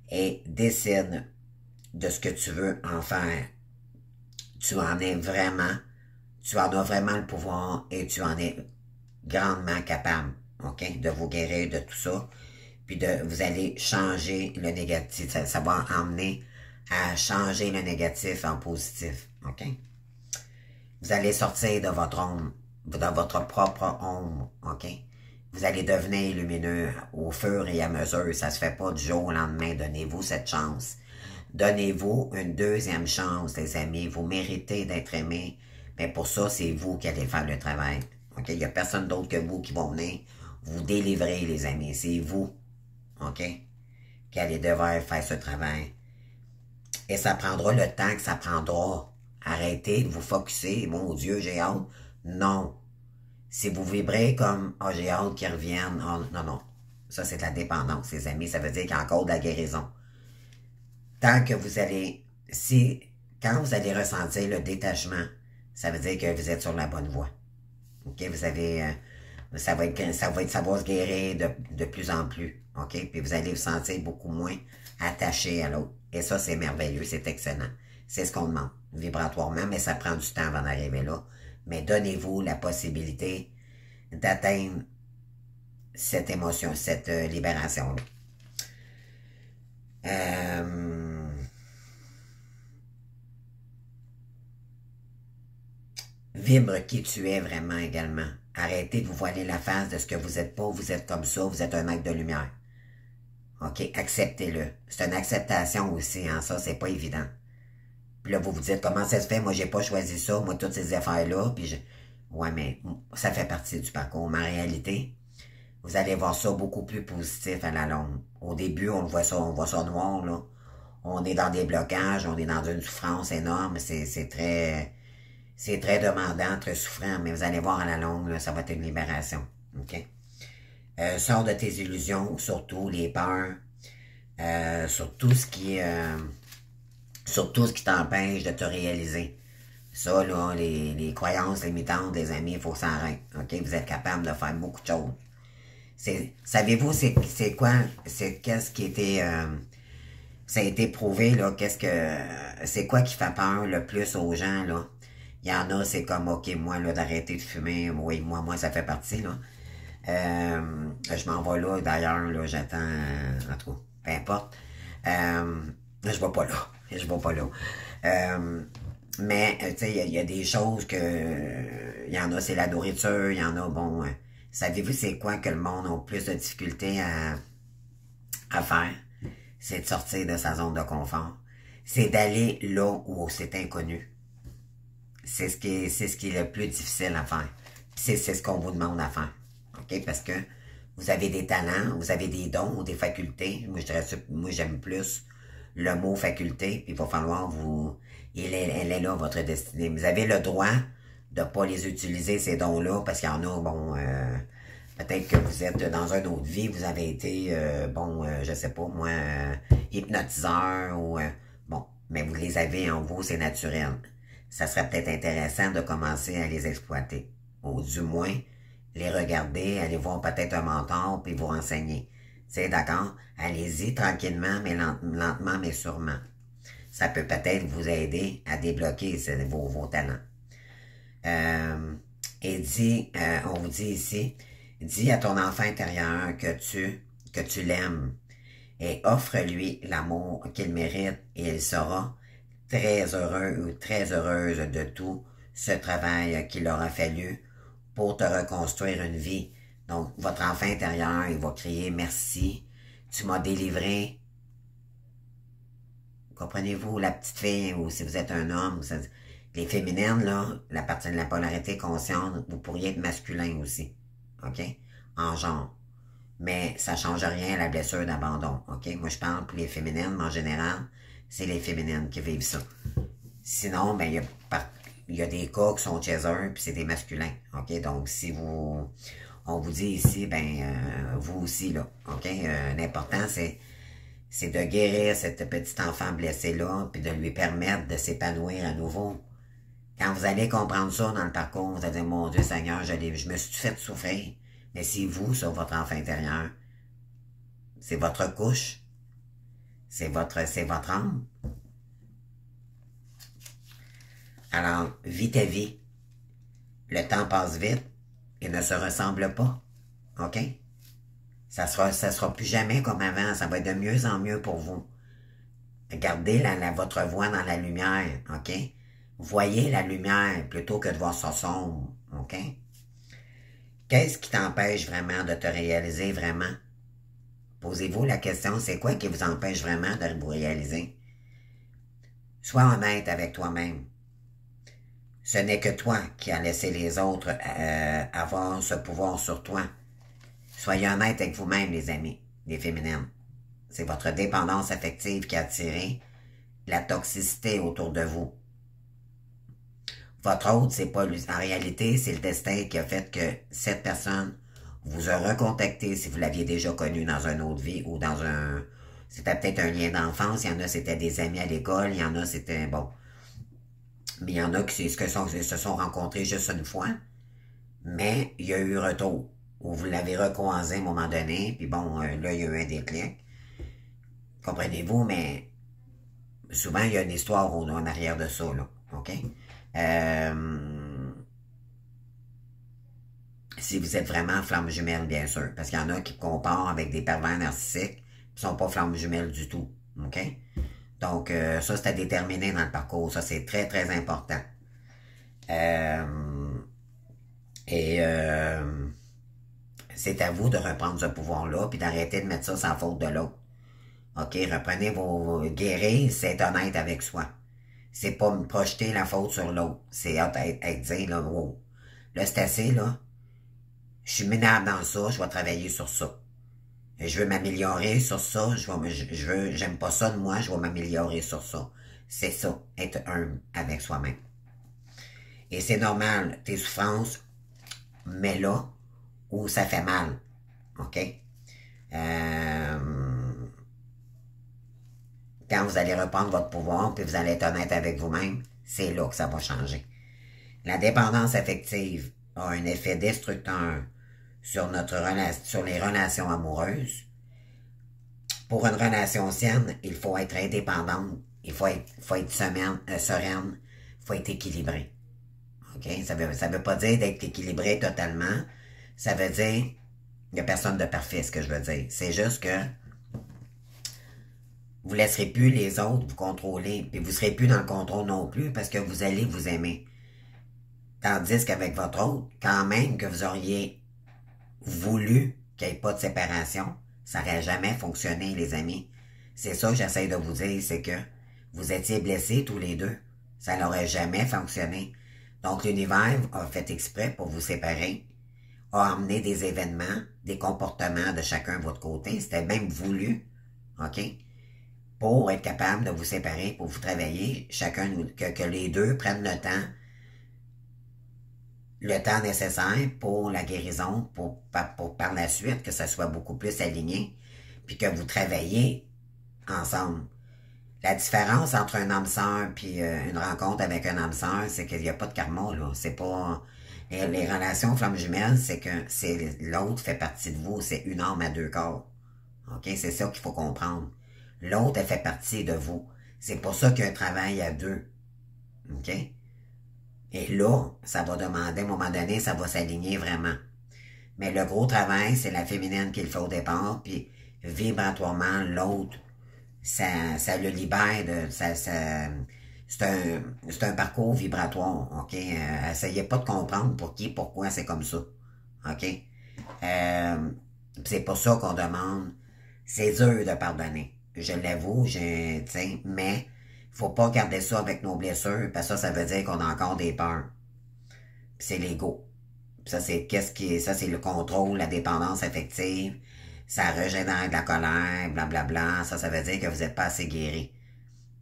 Et décide de ce que tu veux en faire. Tu en as vraiment le pouvoir et tu en es grandement capable, OK, de vous guérir de tout ça. puis vous allez changer le négatif. Ça va emmener à changer le négatif en positif. OK? Vous allez sortir de votre ombre, de votre propre ombre. OK? Vous allez devenir lumineux au fur et à mesure. Ça se fait pas du jour au lendemain. Donnez-vous cette chance. Donnez-vous une deuxième chance, les amis. Vous méritez d'être aimé. Mais pour ça, c'est vous qui allez faire le travail. OK? Il n'y a personne d'autre que vous qui vont venir vous délivrer, les amis. C'est vous. OK? Qui allez devoir faire ce travail. Et ça prendra le temps que ça prendra. Arrêtez de vous focusser. Mon Dieu, j'ai hâte. Non. Si vous vibrez comme « Ah, j'ai hâte qu'ils reviennent. Oh, » non, non. Ça, c'est de la dépendance, les amis. Ça veut dire qu'il y a encore de la guérison. Tant que vous allez... Quand vous allez ressentir le détachement, ça veut dire que vous êtes sur la bonne voie. OK? Vous avez... ça va se guérir de plus en plus. OK? Puis vous allez vous sentir beaucoup moins attaché à l'autre. Et ça, c'est merveilleux. C'est excellent. C'est ce qu'on demande vibratoirement, mais ça prend du temps avant d'arriver là. Mais donnez-vous la possibilité d'atteindre cette émotion, cette libération-là. Vibre qui tu es vraiment également. Arrêtez de vous voiler la face de ce que vous n'êtes pas, vous êtes comme ça, vous êtes un être de lumière. OK, acceptez-le. C'est une acceptation aussi, hein, ça, c'est pas évident. Puis là, vous vous dites, comment ça se fait? Moi, j'ai pas choisi ça, moi, toutes ces affaires-là, puis ouais, mais ça fait partie du parcours. Mais en réalité, vous allez voir ça beaucoup plus positif à la longue. Au début, on voit ça noir, là. On est dans des blocages, on est dans une souffrance énorme, c'est très demandant, très souffrant, mais vous allez voir à la longue, là, ça va être une libération. OK? Sors de tes illusions, surtout les peurs, sur tout ce qui t'empêche de te réaliser. Ça, là, les croyances limitantes, les amis, il faut que ça arrête. OK? Vous êtes capable de faire beaucoup de choses. Savez-vous, c'est qu'est-ce qui était... ça a été prouvé, là, c'est quoi qui fait peur le plus aux gens, là? Il y en a, c'est comme, OK, moi, là, d'arrêter de fumer, oui, moi, ça fait partie, là. Je m'en vais là, d'ailleurs, là, j'attends, en tout cas, peu importe. Je vais pas là. Je vais pas là. Mais, tu sais, il y a des choses il y en a, c'est la nourriture, il y en a, bon, savez-vous c'est quoi que le monde a plus de difficultés à faire? C'est de sortir de sa zone de confort. C'est d'aller là où c'est inconnu. C'est ce qui est le plus difficile à faire. C'est ce qu'on vous demande à faire. OK? Parce que vous avez des talents, vous avez des dons, des facultés. Moi, j'aime plus le mot faculté. Puis il va falloir elle est là, votre destinée. Vous avez le droit de pas les utiliser, ces dons-là, parce qu'il y en a, bon, peut-être que vous êtes dans une autre vie, vous avez été, je sais pas, moi, hypnotiseur, ou, bon, mais vous les avez en vous, c'est naturel. Ça serait peut-être intéressant de commencer à les exploiter. Ou du moins, les regarder, aller voir peut-être un mentor, puis vous renseigner. C'est d'accord? Allez-y tranquillement, mais lentement, mais sûrement. Ça peut peut-être vous aider à débloquer vos talents. On vous dit ici, dis à ton enfant intérieur que tu l'aimes et offre-lui l'amour qu'il mérite et il sera très heureux ou très heureuse de tout ce travail qu'il aura fallu pour te reconstruire une vie. Donc, votre enfant intérieur, il va crier « Merci, tu m'as délivré ». Comprenez-vous, la petite fille, ou si vous êtes un homme, les féminines, là, la partie de la polarité consciente, vous pourriez être masculin aussi, OK? En genre. Mais ça ne change rien à la blessure d'abandon, OK? Moi, je parle pour les féminines, mais en général, c'est les féminines qui vivent ça. Sinon, ben, il y a des cas qui sont chez eux, puis c'est des masculins, OK? Donc, si on vous dit ici, vous aussi, là, OK? L'important, c'est de guérir cette petite enfant blessée-là, puis de lui permettre de s'épanouir à nouveau. Quand vous allez comprendre ça dans le parcours, vous allez dire, mon Dieu Seigneur, je me suis fait souffrir. Mais c'est vous, ça, votre enfant intérieur. C'est votre couche. C'est votre âme. Alors, vis ta vie. Le temps passe vite et ne se ressemble pas. OK? Ça sera plus jamais comme avant. Ça va être de mieux en mieux pour vous. Gardez votre voix dans la lumière, OK? Voyez la lumière plutôt que de voir ça sombre, OK? Qu'est-ce qui t'empêche vraiment de te réaliser vraiment? Posez-vous la question, c'est quoi qui vous empêche vraiment de vous réaliser? Sois honnête avec toi-même. Ce n'est que toi qui as laissé les autres avoir ce pouvoir sur toi. Soyez honnête avec vous-même, les amis, les féminines. C'est votre dépendance affective qui a attiré la toxicité autour de vous. Votre autre, c'est pas en réalité, c'est le destin qui a fait que cette personne vous a recontacté si vous l'aviez déjà connu dans une autre vie ou dans un... C'était peut-être un lien d'enfance, il y en a c'était des amis à l'école, il y en a c'était... Bon. Mais il y en a qui se sont rencontrés juste une fois, mais il y a eu retour. Ou vous l'avez recroisé à un moment donné, puis bon, là, il y a eu un déclic. Comprenez-vous, mais souvent, il y a une histoire en arrière de ça, là. OK? Si vous êtes vraiment flamme jumelle, bien sûr. Parce qu'il y en a qui comparent avec des pervers narcissiques qui ne sont pas flammes jumelles du tout. OK? Donc, ça, c'est à déterminer dans le parcours. Ça, c'est très, très important. C'est à vous de reprendre ce pouvoir-là puis d'arrêter de mettre ça sans faute de l'autre. OK? Reprenez guérir, c'est être honnête avec soi. C'est pas me projeter la faute sur l'autre. C'est être dire, là, wow. Là, c'est assez, là. Je suis minable dans ça, je vais travailler sur ça. Je veux m'améliorer sur ça, j'aime pas ça de moi, je vais m'améliorer sur ça. C'est ça, être humble avec soi-même. Et c'est normal, tes souffrances, mets-là où ça fait mal. OK? Quand vous allez reprendre votre pouvoir, puis vous allez être honnête avec vous-même, c'est là que ça va changer. La dépendance affective a un effet destructeur sur les relations amoureuses. Pour une relation saine, il faut être indépendante, il faut être sereine, il faut être équilibré. OK? Ça veut pas dire d'être équilibré totalement. Ça veut dire, il n'y a personne de parfait, ce que je veux dire. C'est juste que vous ne laisserez plus les autres vous contrôler, puis vous ne serez plus dans le contrôle non plus parce que vous allez vous aimer. Tandis qu'avec votre autre, quand même que vous auriez voulu qu'il n'y ait pas de séparation, ça n'aurait jamais fonctionné, les amis. C'est ça que j'essaie de vous dire, c'est que vous étiez blessés tous les deux. Ça n'aurait jamais fonctionné. Donc l'univers a fait exprès pour vous séparer, a emmené des événements, des comportements de chacun de votre côté. C'était même voulu, OK? Pour être capable de vous séparer, pour vous travailler, que les deux prennent le temps nécessaire pour la guérison, pour par la suite, que ça soit beaucoup plus aligné, puis que vous travaillez ensemble. La différence entre un âme sœur puis une rencontre avec un âme sœur, c'est qu'il n'y a pas de karma, là. C'est pas... Les relations flammes jumelles, c'est que l'autre fait partie de vous, c'est une âme à deux corps. OK? C'est ça qu'il faut comprendre. L'autre, elle fait partie de vous. C'est pour ça qu'il y a un travail à deux. OK? Et là, ça va demander, à un moment donné, ça va s'aligner vraiment. Mais le gros travail, c'est la féminine qui le fait au départ, puis vibratoirement, l'autre, ça le libère de... c'est un parcours vibratoire, OK? Essayez pas de comprendre pourquoi c'est comme ça, OK? C'est pour ça qu'on demande, c'est dur de pardonner. Je l'avoue, mais faut pas garder ça avec nos blessures, parce que ça veut dire qu'on a encore des peurs. C'est l'ego. Ça, c'est ça, c'est le contrôle, la dépendance affective, ça régénère de la colère, blablabla. Ça veut dire que vous n'êtes pas assez guéri.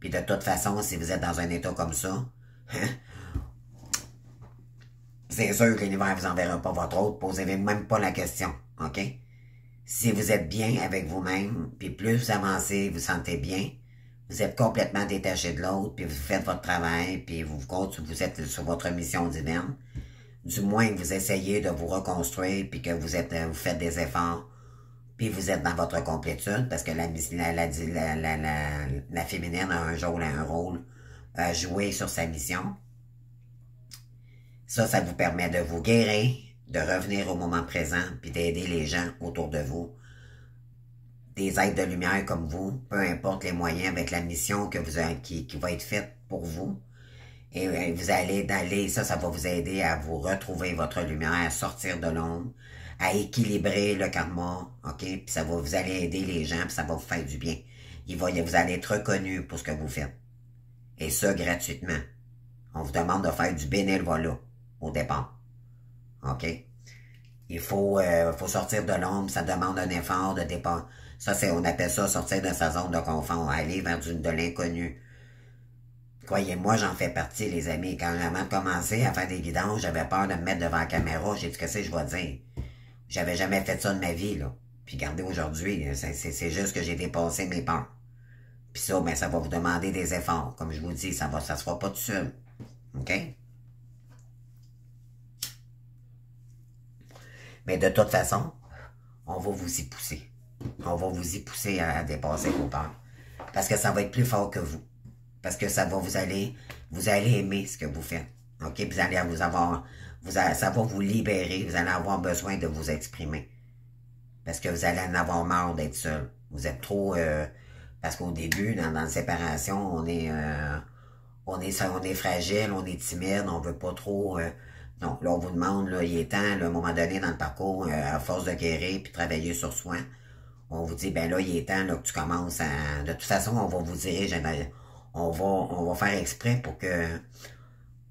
Puis de toute façon, si vous êtes dans un état comme ça, c'est sûr que l'univers vous enverra pas votre autre, posez-vous même pas la question, OK? Si vous êtes bien avec vous-même, puis plus vous avancez, vous sentez bien, vous êtes complètement détaché de l'autre, puis vous faites votre travail, puis vous êtes sur votre mission divine, du moins que vous essayez de vous reconstruire, puis que vous faites des efforts, puis vous êtes dans votre complétude, parce que la féminine a un rôle à jouer sur sa mission. Ça vous permet de vous guérir, de revenir au moment présent, puis d'aider les gens autour de vous des êtres de lumière comme vous, peu importe les moyens, avec la mission que vous avez, qui va être faite pour vous. Et vous allez d'aller, ça va vous aider à vous retrouver votre lumière, à sortir de l'ombre, à équilibrer le karma, ok? Puis ça va vous allez aider les gens, puis ça va vous faire du bien. Vous allez être reconnu pour ce que vous faites. Et ça, gratuitement. On vous demande de faire du bénévolat au départ. OK? Il faut sortir de l'ombre, ça demande un effort de départ. Ça, on appelle ça sortir de sa zone de confort, aller vers de l'inconnu. Croyez-moi, j'en fais partie, les amis. Quand avant de commencer à faire des guidances, j'avais peur de me mettre devant la caméra. J'ai dit, qu'est-ce que je vais dire? J'avais jamais fait ça de ma vie, là. Puis regardez, aujourd'hui, c'est juste que j'ai dépassé mes peurs. Puis ça, ben, ça va vous demander des efforts. Comme je vous dis, ça se fera pas tout seul. OK? Mais de toute façon, on va vous y pousser. On va vous y pousser à dépasser vos peurs. Parce que ça va être plus fort que vous. Parce que ça va vous allez aimer ce que vous faites. OK? Vous allez ça va vous libérer. Vous allez avoir besoin de vous exprimer. Parce que vous allez en avoir marre d'être seul. Vous êtes trop... parce qu'au début, dans la séparation, on est fragile, on est timide, on veut pas trop... donc là, on vous demande, là, il est temps, là, à un moment donné, dans le parcours, à force de guérir puis travailler sur soi, on vous dit, ben là, il est temps là, que tu commences à... De toute façon, on va vous diriger, on va faire exprès pour que...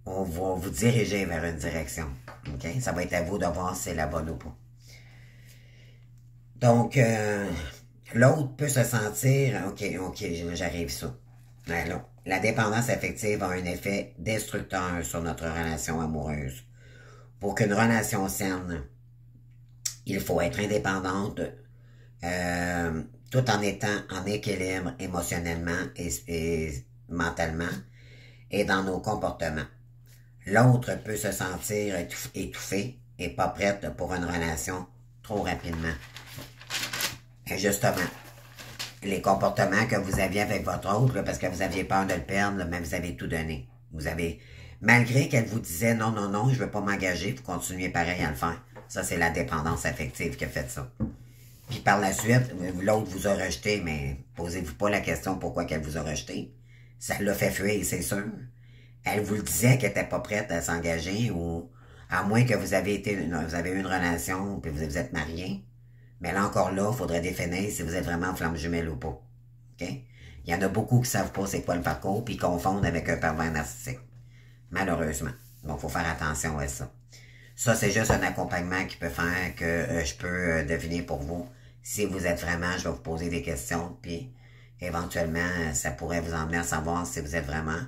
On va vous diriger vers une direction. OK? Ça va être à vous de voir si c'est la bonne ou pas. Donc, l'autre peut se sentir... OK, j'arrive ça. Alors, la dépendance affective a un effet destructeur sur notre relation amoureuse. Pour qu'une relation saine, il faut être indépendante tout en étant en équilibre émotionnellement et mentalement et dans nos comportements. L'autre peut se sentir étouffé et pas prête pour une relation trop rapidement. Et justement, les comportements que vous aviez avec votre autre, là, parce que vous aviez peur de le perdre, là, mais vous avez tout donné. Vous avez, malgré qu'elle vous disait non, non, non, je veux pas m'engager, vous continuez pareil à le faire. Ça, c'est la dépendance affective qui a fait ça. Puis par la suite, l'autre vous a rejeté, mais posez-vous pas la question pourquoi qu'elle vous a rejeté. Ça l'a fait fuir, c'est sûr. Elle vous le disait qu'elle n'était pas prête à s'engager, ou à moins que vous avez eu une relation, puis vous êtes mariés. Mais là encore là, il faudrait définir si vous êtes vraiment en flamme jumelle ou pas. OK? Il y en a beaucoup qui ne savent pas c'est quoi le parcours, puis ils confondent avec un pervers narcissique. Malheureusement. Donc, il faut faire attention à ça. Ça, c'est juste un accompagnement qui peut faire que je peux deviner pour vous. Si vous êtes vraiment, je vais vous poser des questions, puis éventuellement, ça pourrait vous emmener à savoir si vous êtes vraiment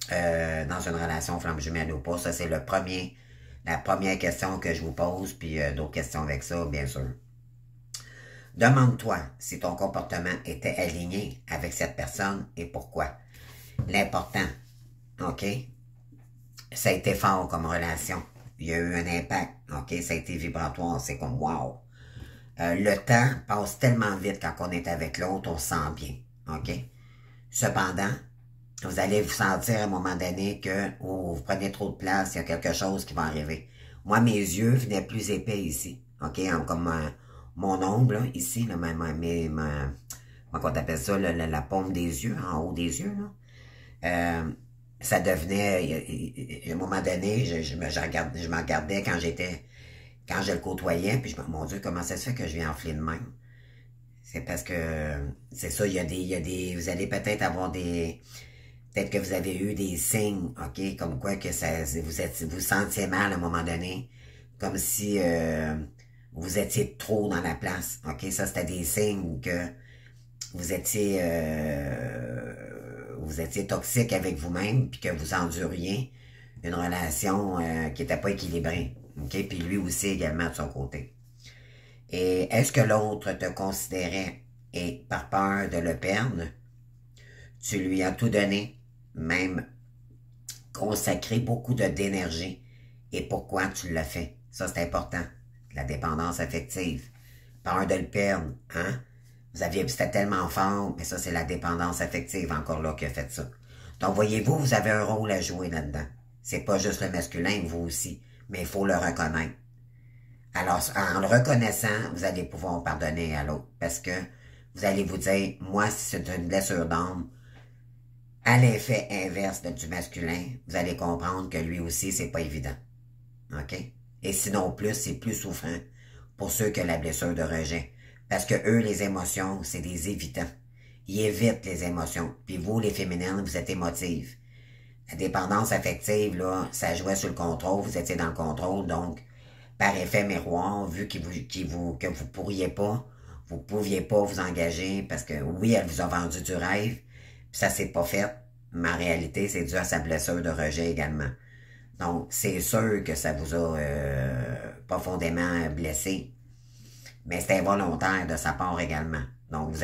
dans une relation flamme jumelle ou pas. Ça, c'est la première question que je vous pose, puis d'autres questions avec ça, bien sûr. Demande-toi si ton comportement était aligné avec cette personne et pourquoi. L'important, OK? Ça a été fort comme relation. Il y a eu un impact, OK? Ça a été vibratoire, c'est comme wow. Le temps passe tellement vite quand on est avec l'autre, on se sent bien, OK? Cependant, vous allez vous sentir à un moment donné que vous prenez trop de place, il y a quelque chose qui va arriver. Moi, mes yeux venaient plus épais ici, OK? Comme mon ombre, là, ici, là, comment on appelle ça, la paume des yeux, en haut des yeux, là. Ça devenait, à un moment donné, je me regardais quand je le côtoyais, puis mon Dieu, comment ça se fait que je viens enfler de même? C'est parce que, c'est ça, vous allez peut-être avoir peut-être que vous avez eu des signes, OK, comme quoi que vous sentiez mal à un moment donné, comme si vous étiez trop dans la place, OK, ça c'était des signes que vous étiez toxique avec vous-même, puis que vous enduriez une relation qui n'était pas équilibrée, OK, puis lui aussi également de son côté. Et est-ce que l'autre te considérait et par peur de le perdre, tu lui as tout donné, même consacré beaucoup d'énergie. Et pourquoi tu l'as fait? Ça, c'est important. La dépendance affective. Peur de le perdre, hein? C'était tellement fort, mais ça, c'est la dépendance affective, encore là, qui a fait ça. Donc, voyez-vous, vous avez un rôle à jouer là-dedans. C'est pas juste le masculin, vous aussi, mais il faut le reconnaître. Alors, en le reconnaissant, vous allez pouvoir pardonner à l'autre, parce que vous allez vous dire, moi, si c'est une blessure d'âme, à l'effet inverse du masculin, vous allez comprendre que lui aussi, c'est pas évident. OK? Et sinon plus, c'est plus souffrant pour ceux qui ont la blessure de rejet. Parce que eux, les émotions, c'est des évitants. Ils évitent les émotions. Puis vous, les féminines, vous êtes émotives. La dépendance affective, là, ça jouait sur le contrôle, vous étiez dans le contrôle, donc, par effet miroir, vu que vous pouviez pas vous engager, parce que oui, elle vous a vendu du rêve, puis ça s'est pas fait, mais en réalité, c'est dû à sa blessure de rejet également. Donc, c'est sûr que ça vous a profondément blessé, mais c'est involontaire de sa part également. Donc,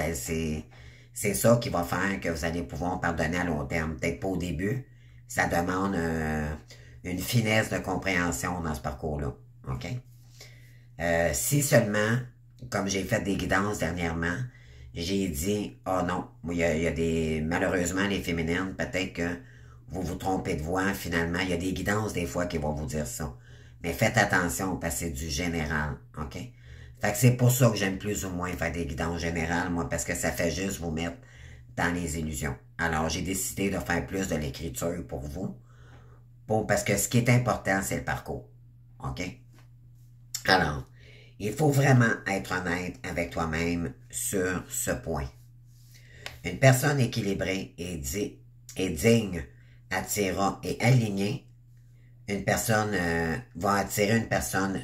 c'est ça qui va faire que vous allez pouvoir pardonner à long terme. Peut-être pas au début, ça demande une finesse de compréhension dans ce parcours-là. OK? Si seulement, comme j'ai fait des guidances dernièrement, j'ai dit, oh non, il y a malheureusement, les féminines, peut-être que vous vous trompez de voix, finalement, il y a des guidances des fois qui vont vous dire ça. Mais faites attention, parce que c'est du général, OK? Fait que c'est pour ça que j'aime plus ou moins faire des guidances générales, moi, parce que ça fait juste vous mettre dans les illusions. Alors, j'ai décidé de faire plus de l'écriture pour vous, parce que ce qui est important, c'est le parcours, OK? Alors, il faut vraiment être honnête avec toi-même sur ce point. Une personne équilibrée et digne attirera et alignée. Une personne va attirer une personne.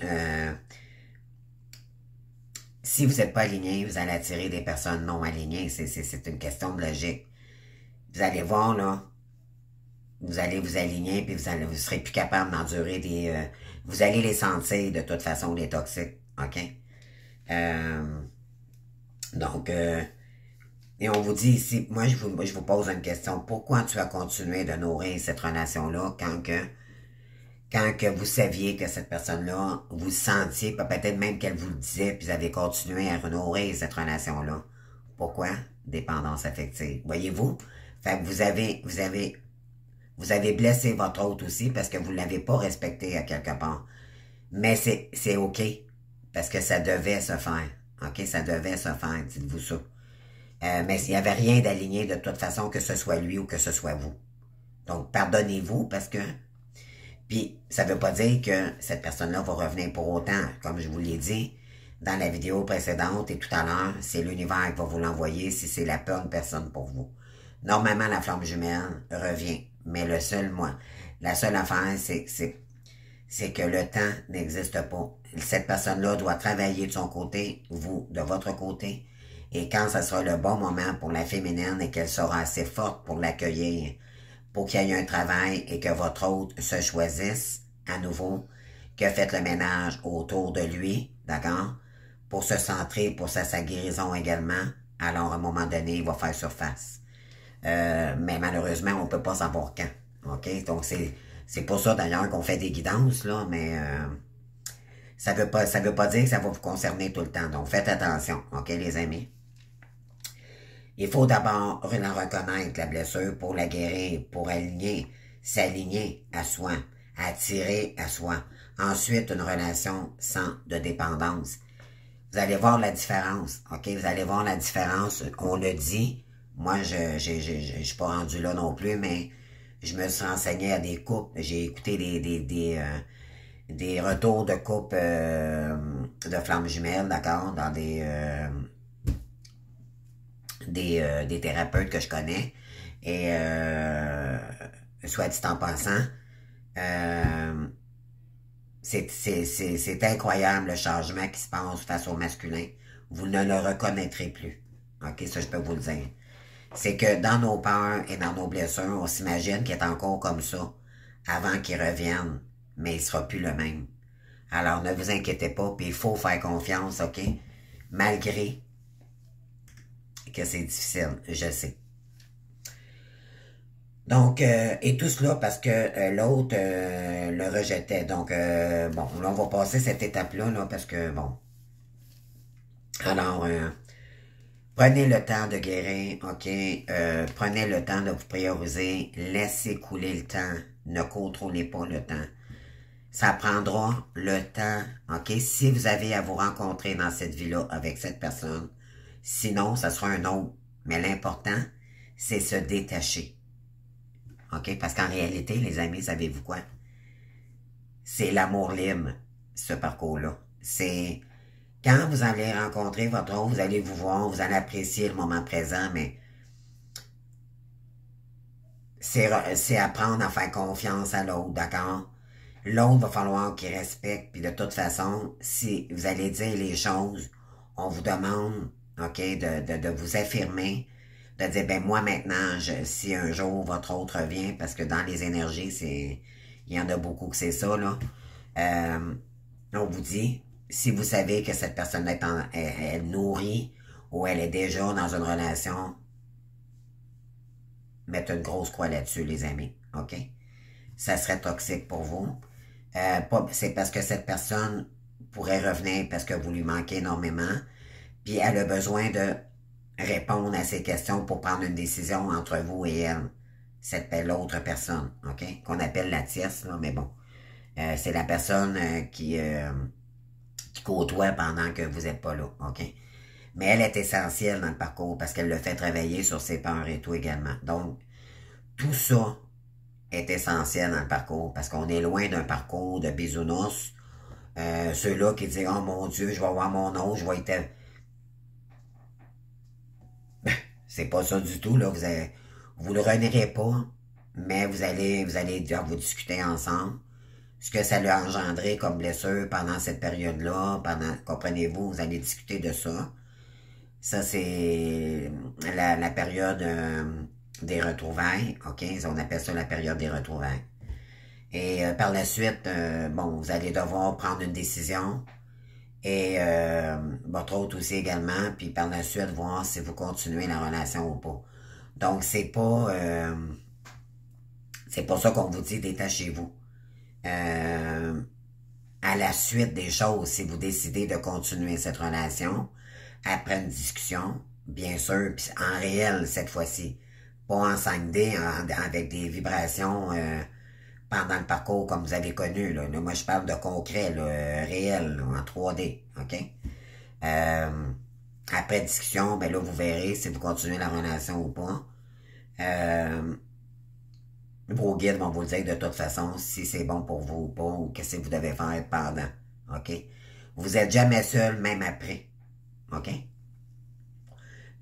Si vous n'êtes pas aligné, vous allez attirer des personnes non alignées. C'est une question de logique. Vous allez voir, là, vous allez vous aligner, puis vous serez plus capable d'endurer vous allez les sentir de toute façon, les toxiques. OK? Donc, et on vous dit ici, moi je vous pose une question. Pourquoi tu as continué de nourrir cette relation-là quand que vous saviez que cette personne-là, vous sentiez, peut-être même qu'elle vous le disait, puis vous avez continué à nourrir cette relation-là? Pourquoi? Dépendance affective. Voyez-vous? Fait que vous avez blessé votre autre aussi parce que vous ne l'avez pas respecté à quelque part. Mais c'est OK. Parce que ça devait se faire. OK? Ça devait se faire, dites-vous ça. Mais il n'y avait rien d'aligné de toute façon, que ce soit lui ou que ce soit vous. Donc, pardonnez-vous parce que... Puis, ça ne veut pas dire que cette personne-là va revenir pour autant. Comme je vous l'ai dit dans la vidéo précédente et tout à l'heure, c'est l'univers qui va vous l'envoyer si c'est la bonne personne pour vous. Normalement, la flamme jumelle revient. Mais la seule affaire, c'est que le temps n'existe pas. Cette personne-là doit travailler de son côté, vous de votre côté. Et quand ce sera le bon moment pour la féminine et qu'elle sera assez forte pour l'accueillir, pour qu'il y ait un travail et que votre hôte se choisisse à nouveau, que faites le ménage autour de lui, d'accord, pour se centrer pour sa guérison également, alors à un moment donné, il va faire surface. Mais malheureusement, on ne peut pas savoir quand. OK? Donc, c'est pour ça d'ailleurs qu'on fait des guidances, là, mais ça veut pas dire que ça va vous concerner tout le temps. Donc, faites attention, OK, les amis? Il faut d'abord la reconnaître, la blessure, pour la guérir, pour s'aligner à soi, attirer à soi. Ensuite, une relation sans de dépendance. Vous allez voir la différence, OK? Vous allez voir la différence. On le dit. Moi, je suis pas rendu là non plus, mais je me suis renseigné à des couples. J'ai écouté des retours de couples de flammes jumelles, d'accord? Dans des thérapeutes que je connais. Et soit dit en passant, c'est incroyable le changement qui se passe face au masculin. Vous ne le reconnaîtrez plus. OK, ça je peux vous le dire. C'est que dans nos peurs et dans nos blessures, on s'imagine qu'il est encore comme ça avant qu'il revienne, mais il ne sera plus le même. Alors ne vous inquiétez pas, puis il faut faire confiance, OK? Malgré que c'est difficile, je sais. Donc, et tout cela parce que l'autre le rejetait. Donc, bon, là, on va passer cette étape-là, là, parce que, bon. Alors, prenez le temps de guérir, OK? Prenez le temps de vous prioriser. Laissez couler le temps. Ne contrôlez pas le temps. Ça prendra le temps, OK? Si vous avez à vous rencontrer dans cette vie-là avec cette personne, Sinon, ça sera un autre. Mais l'important, c'est se détacher. OK? Parce qu'en réalité, les amis, savez-vous quoi? C'est l'amour libre, ce parcours-là. C'est quand vous allez rencontrer votre autre, vous allez vous voir, vous allez apprécier le moment présent, mais c'est apprendre à faire confiance à l'autre, d'accord? L'autre va falloir qu'il respecte, puis de toute façon, si vous allez dire les choses, on vous demande, OK, de vous affirmer, de dire, ben moi maintenant, si un jour votre autre revient, parce que dans les énergies, il y en a beaucoup que c'est ça, là, on vous dit, si vous savez que cette personne est nourrie, ou elle est déjà dans une relation, mettez une grosse croix là-dessus, les amis, OK? Ça serait toxique pour vous. C'est parce que cette personne pourrait revenir parce que vous lui manquez énormément, puis elle a besoin de répondre à ces questions pour prendre une décision entre vous et elle, l'autre personne, OK? Qu'on appelle la tierce, là, mais bon. C'est la personne qui côtoie pendant que vous n'êtes pas là, OK? Mais elle est essentielle dans le parcours parce qu'elle le fait travailler sur ses peurs et tout également. Donc, tout ça est essentiel dans le parcours parce qu'on est loin d'un parcours de bisounours. Ceux-là qui disent « Oh mon Dieu, je vais avoir mon autre, je vais être... » C'est pas ça du tout, là. Vous le renierez pas, mais vous allez vous discuter ensemble. Ce que ça lui a engendré comme blessure pendant cette période-là, comprenez-vous, vous allez discuter de ça. Ça, c'est la période des retrouvailles, OK? On appelle ça la période des retrouvailles. Et par la suite, bon, vous allez devoir prendre une décision. Et votre autre aussi également. Puis par la suite, voir si vous continuez la relation ou pas. Donc, c'est pas ça qu'on vous dit détachez-vous. À la suite des choses, si vous décidez de continuer cette relation, après une discussion, bien sûr, puis en réel cette fois-ci, pas en 5D, avec des vibrations pendant le parcours comme vous avez connu. Là, moi, je parle de concret, là, réel, là, en 3D, OK? Après discussion, ben là, vous verrez si vous continuez la relation ou pas. Vos guides vont vous le dire de toute façon si c'est bon pour vous ou pas, ou qu'est-ce que vous devez faire pendant, OK? Vous êtes jamais seul, même après, OK?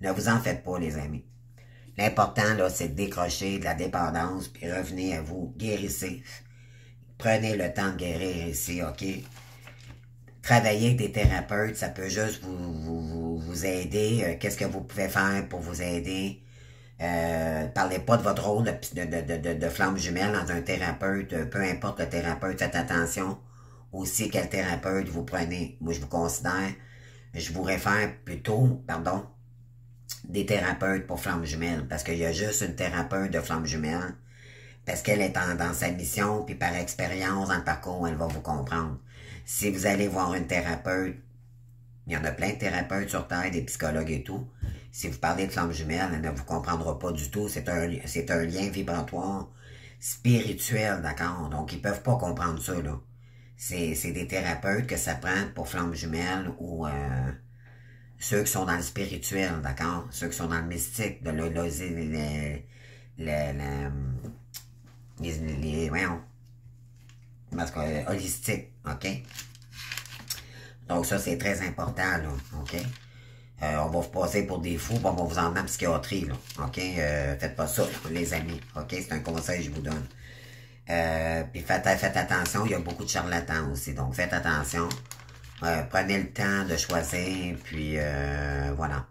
Ne vous en faites pas, les amis. L'important, là, c'est de décrocher de la dépendance, puis revenez à vous, guérissez. Prenez le temps de guérir ici, OK? Travailler avec des thérapeutes, ça peut juste vous aider. Qu'est-ce que vous pouvez faire pour vous aider? Parlez pas de votre rôle de flamme jumelle dans un thérapeute. Peu importe le thérapeute, faites attention aussi quel thérapeute vous prenez. Moi, je vous considère, je vous réfère plutôt, pardon, des thérapeutes pour flamme jumelle, parce qu'il y a juste une thérapeute de flamme jumelle, parce qu'elle est dans sa mission, puis par expérience, dans le parcours, elle va vous comprendre. Si vous allez voir une thérapeute, il y en a plein de thérapeutes sur Terre, des psychologues et tout. Si vous parlez de flamme jumelle, elle ne vous comprendra pas du tout. C'est un lien vibratoire spirituel, d'accord? Donc, ils peuvent pas comprendre ça, là. C'est des thérapeutes que ça prend pour flamme jumelle ou ceux qui sont dans le spirituel, d'accord? Ceux qui sont dans le mystique, de voyons, parce que holistique, OK? Donc ça, c'est très important, là, OK? On va vous passer pour des fous, puis on va vous emmener en psychiatrie, là, OK? Faites pas ça, là, les amis, OK? C'est un conseil que je vous donne. Puis faites attention, il y a beaucoup de charlatans aussi, donc faites attention. Prenez le temps de choisir, puis voilà.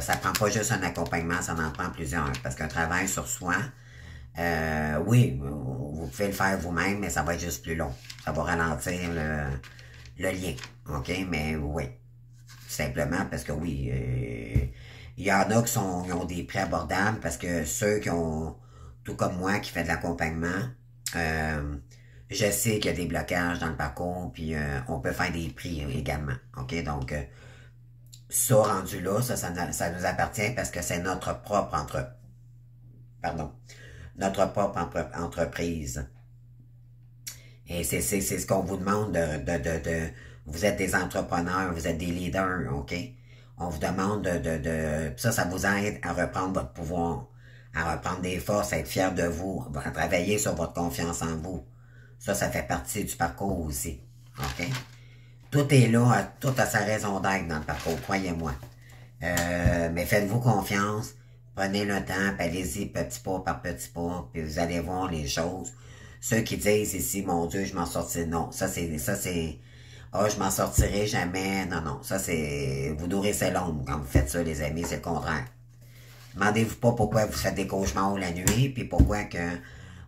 Ça prend pas juste un accompagnement, ça en prend plusieurs, parce qu'un travail sur soi, oui, vous pouvez le faire vous-même, mais ça va être juste plus long. Ça va ralentir le lien, OK? Mais oui, simplement parce que oui, il y en a qui ont des prix abordables parce que ceux qui ont, tout comme moi, qui fait de l'accompagnement, je sais qu'il y a des blocages dans le parcours, puis on peut faire des prix également, OK? Donc, ça rendu là, ça nous appartient parce que c'est notre propre entreprise. Et c'est ce qu'on vous demande vous êtes des entrepreneurs, vous êtes des leaders, OK? On vous demande ça vous aide à reprendre votre pouvoir, à reprendre des forces, à être fier de vous, à travailler sur votre confiance en vous. Ça fait partie du parcours aussi. OK? Tout est là, tout a sa raison d'être dans le parcours, croyez-moi. Mais faites-vous confiance, prenez le temps, puis allez-y petit pas par petit pas, puis vous allez voir les choses. Ceux qui disent ici, mon Dieu, je m'en sortirai, non, ça c'est, je m'en sortirai jamais, non, ça c'est, vous nourrissez l'ombre quand vous faites ça, les amis, c'est le contraire. Demandez-vous pas pourquoi vous faites des cauchemars la nuit, puis pourquoi que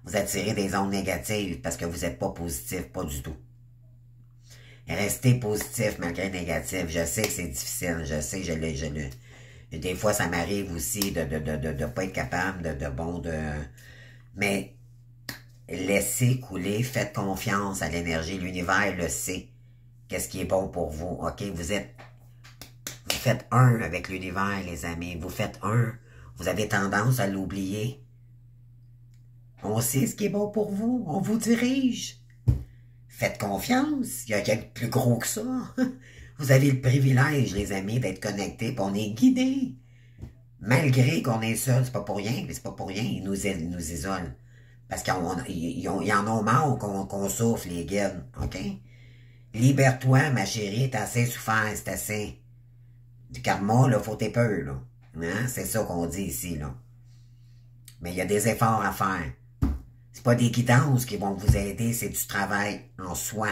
vous attirez des ondes négatives, parce que vous n'êtes pas positif, pas du tout. Restez positif malgré négatif. Je sais que c'est difficile. Je sais, des fois, ça m'arrive aussi de pas être capable mais laissez couler, faites confiance à l'énergie. L'univers le sait. Qu'est-ce qui est bon pour vous, OK? Vous faites un avec l'univers, les amis. Vous faites un. Vous avez tendance à l'oublier. On sait ce qui est bon pour vous. On vous dirige. Faites confiance, il y a quelque chose de plus gros que ça. Vous avez le privilège, les amis, d'être connectés, puis on est guidés. Malgré qu'on est seul, c'est pas pour rien, mais c'est pas pour rien, ils nous isolent. Parce qu'ils en ont marre qu'on souffle, les guides, OK? Libère-toi, ma chérie, t'as assez souffert, c'est assez. Du karma, là, faut tes peurs, là. Hein? C'est ça qu'on dit ici, là. Mais il y a des efforts à faire. C'est pas des guidances qui vont vous aider, c'est du travail en soi.